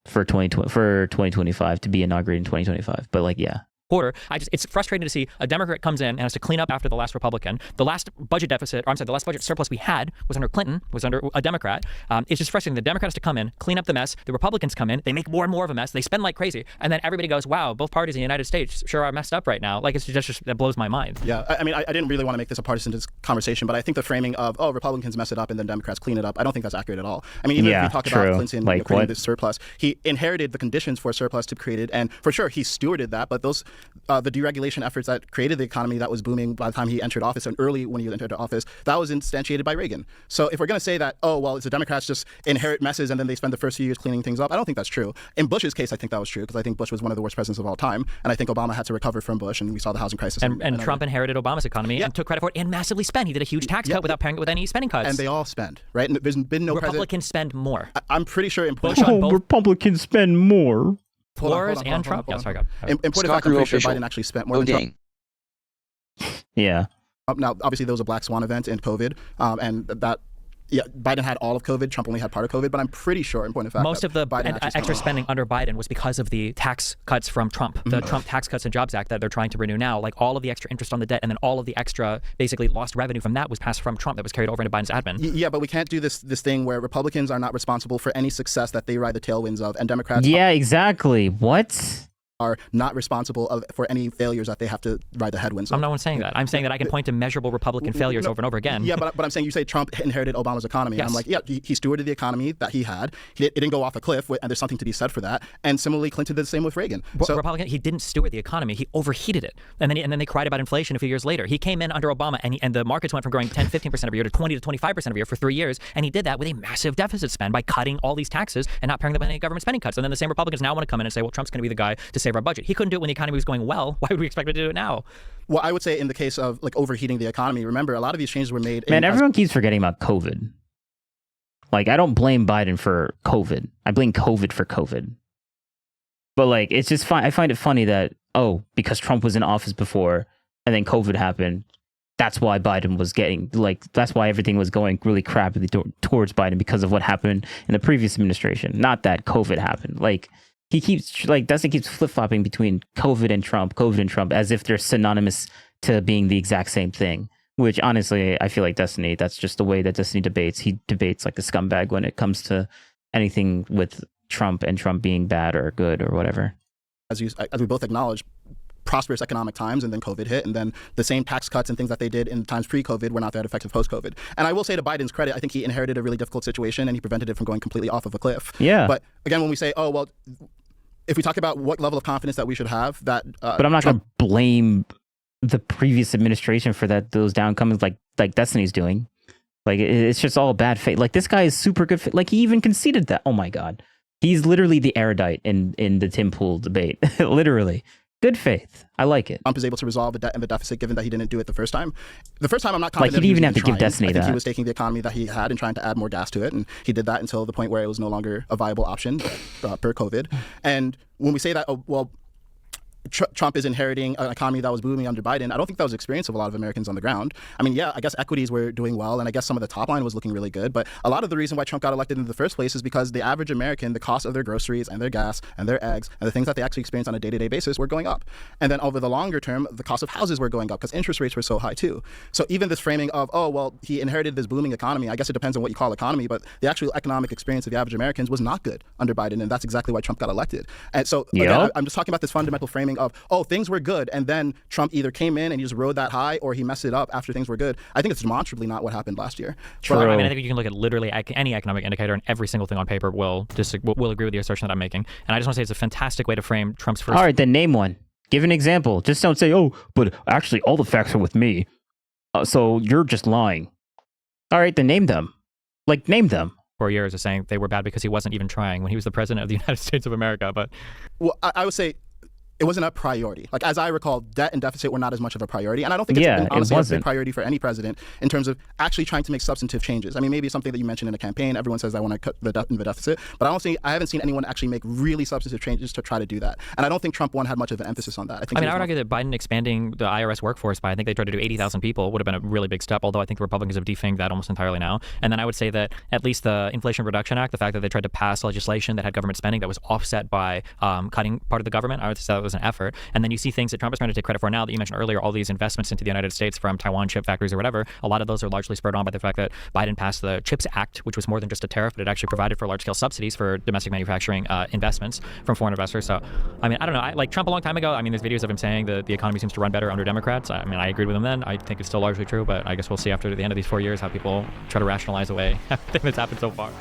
for 2025 to be inaugurated in 2025. But, like, yeah. Quarter. It's frustrating to see a Democrat comes in and has to clean up after the last Republican. The last budget deficit, or I'm sorry, the last budget surplus we had was under Clinton, was under a Democrat. It's just frustrating. The Democrat has to come in, clean up the mess. The Republicans come in, they make more and more of a mess. They spend like crazy, and then everybody goes, "Wow, both parties in the United States sure are messed up right now." Like it's just that blows my mind. Yeah, I mean, I didn't really want to make this a partisan conversation, but I think the framing of Republicans mess it up and then Democrats clean it up, I don't think that's accurate at all. I mean, even if you talk about Clinton creating this surplus, he inherited the conditions for a surplus to be created, and for sure he stewarded that. But those the deregulation efforts that created the economy that was booming by the time he entered office and early when he entered office, that was instantiated by Reagan. So if we're going to say that, it's the Democrats just inherit messes and then they spend the first few years cleaning things up, I don't think that's true. In Bush's case, I think that was true because I think Bush was one of the worst presidents of all time, and I think Obama had to recover from Bush, and we saw the housing crisis. And Trump inherited Obama's economy and took credit for it and massively spent. He did a huge tax cut without paying it with any spending cuts. And they all spend, right? And there's been no Republicans spend more. I'm pretty sure Republicans spend more. Wars and Trump. Yeah, sorry, in point of fact, I'm pretty sure Biden actually spent more than Trump. Yeah. Now, obviously, there was a black swan event in COVID, and that, Biden had all of COVID. Trump only had part of COVID, but I'm pretty sure, in point of fact, most of the extra spending under Biden was because of the tax cuts from Trump, the Trump Tax Cuts and Jobs Act that they're trying to renew now. Like all of the extra interest on the debt, and then all of the extra, basically lost revenue from that was passed from Trump that was carried over into Biden's admin. Yeah, but we can't do this thing where Republicans are not responsible for any success that they ride the tailwinds of, and Democrats. Yeah, exactly. What? Are not responsible for any failures that they have to ride the headwinds of. I'm not saying that. I'm saying that I can point to measurable Republican failures over and over again. Yeah, but I'm saying you say Trump inherited Obama's economy. Yes. And I'm like, he stewarded the economy that he had. It didn't go off a cliff, and there's something to be said for that. And similarly, Clinton did the same with Reagan. So Republican, he didn't steward the economy. He overheated it. And then they cried about inflation a few years later. He came in under Obama, and the markets went from growing 10, 15% of a year to 20 to 25% of a year for 3 years. And he did that with a massive deficit spend by cutting all these taxes and not paying them any government spending cuts. And then the same Republicans now want to come in and say, well, Trump's going to be the guy to save our budget. He couldn't do it when the economy was going well. Why would we expect him to do it now? Well, I would say in the case of like overheating the economy, remember a lot of these changes were made. Man, everyone keeps forgetting about COVID. Like, I don't blame Biden for COVID. I blame COVID for COVID. But like, it's just fine. I find it funny that, because Trump was in office before and then COVID happened, that's why Biden was that's why everything was going really crappily towards Biden because of what happened in the previous administration. Not that COVID happened. Like, he keeps keeps flip-flopping between COVID and Trump as if they're synonymous to being the exact same thing, which honestly, I feel like Destiny, that's just the way that Destiny debates. He debates like a scumbag when it comes to anything with Trump and Trump being bad or good or whatever. As we both acknowledge, prosperous economic times, and then COVID hit, and then the same tax cuts and things that they did in times pre-COVID were not that effective post-COVID. And I will say to Biden's credit, I think he inherited a really difficult situation and he prevented it from going completely off of a cliff. Yeah. But again, when we say, if we talk about what level of confidence that we should have, that but I'm not going to blame the previous administration for those downcomings like Destiny's doing. Like, it's just all bad faith. Like, this guy is super good. Like, he even conceded that. Oh my God. He's literally the erudite in the Tim Pool debate. Literally. Good faith. I like it. Trump is able to resolve the debt and the deficit, given that he didn't do it the first time. The first time, I'm not confident. Like, he didn't even have to give Destiny that. I think he was taking the economy that he had and trying to add more gas to it, and he did that until the point where it was no longer a viable option per COVID. And when we say that, Trump is inheriting an economy that was booming under Biden, I don't think that was the experience of a lot of Americans on the ground. I mean, I guess equities were doing well, and I guess some of the top line was looking really good, but a lot of the reason why Trump got elected in the first place is because the average American, the cost of their groceries and their gas and their eggs and the things that they actually experience on a day-to-day basis were going up. And then over the longer term, the cost of houses were going up because interest rates were so high too. So even this framing of, he inherited this booming economy, I guess it depends on what you call economy, but the actual economic experience of the average Americans was not good under Biden, and that's exactly why Trump got elected. And so again, I'm just talking about this fundamental framing of, things were good, and then Trump either came in and he just rode that high, or he messed it up after things were good. I think it's demonstrably not what happened last year. True. I mean, I think you can look at literally any economic indicator, and every single thing on paper will agree with the assertion that I'm making. And I just want to say it's a fantastic way to frame Trump's first. All right, then name one. Give an example. Just don't say, but actually all the facts are with me. So you're just lying. All right, then name them. Name them. 4 years is saying they were bad because he wasn't even trying when he was the president of the United States of America. But Well, I would say it wasn't a priority. Like, as I recall, debt and deficit were not as much of a priority. And I don't think it's been, honestly a big priority for any president in terms of actually trying to make substantive changes. I mean, maybe it's something that you mentioned in a campaign. Everyone says, I want to cut the deficit. But I haven't seen anyone actually make really substantive changes to try to do that. And I don't think Trump 1 had much of an emphasis on that. I would argue that Biden expanding the IRS workforce by, I think they tried to do 80,000 people, would have been a really big step, although I think the Republicans have defanged that almost entirely now. And then I would say that at least the Inflation Reduction Act, the fact that they tried to pass legislation that had government spending that was offset by cutting part of the government, I would say that was an effort. And then you see things that Trump is trying to take credit for now that you mentioned earlier, all these investments into the United States from Taiwan chip factories or whatever. A lot of those are largely spurred on by the fact that Biden passed the CHIPS Act, which was more than just a tariff, but it actually provided for large-scale subsidies for domestic manufacturing investments from foreign investors. So, I mean, I don't know. Like Trump a long time ago, I mean, there's videos of him saying that the economy seems to run better under Democrats. I mean, I agreed with him then. I think it's still largely true, but I guess we'll see after the end of these 4 years how people try to rationalize away everything that's happened so far.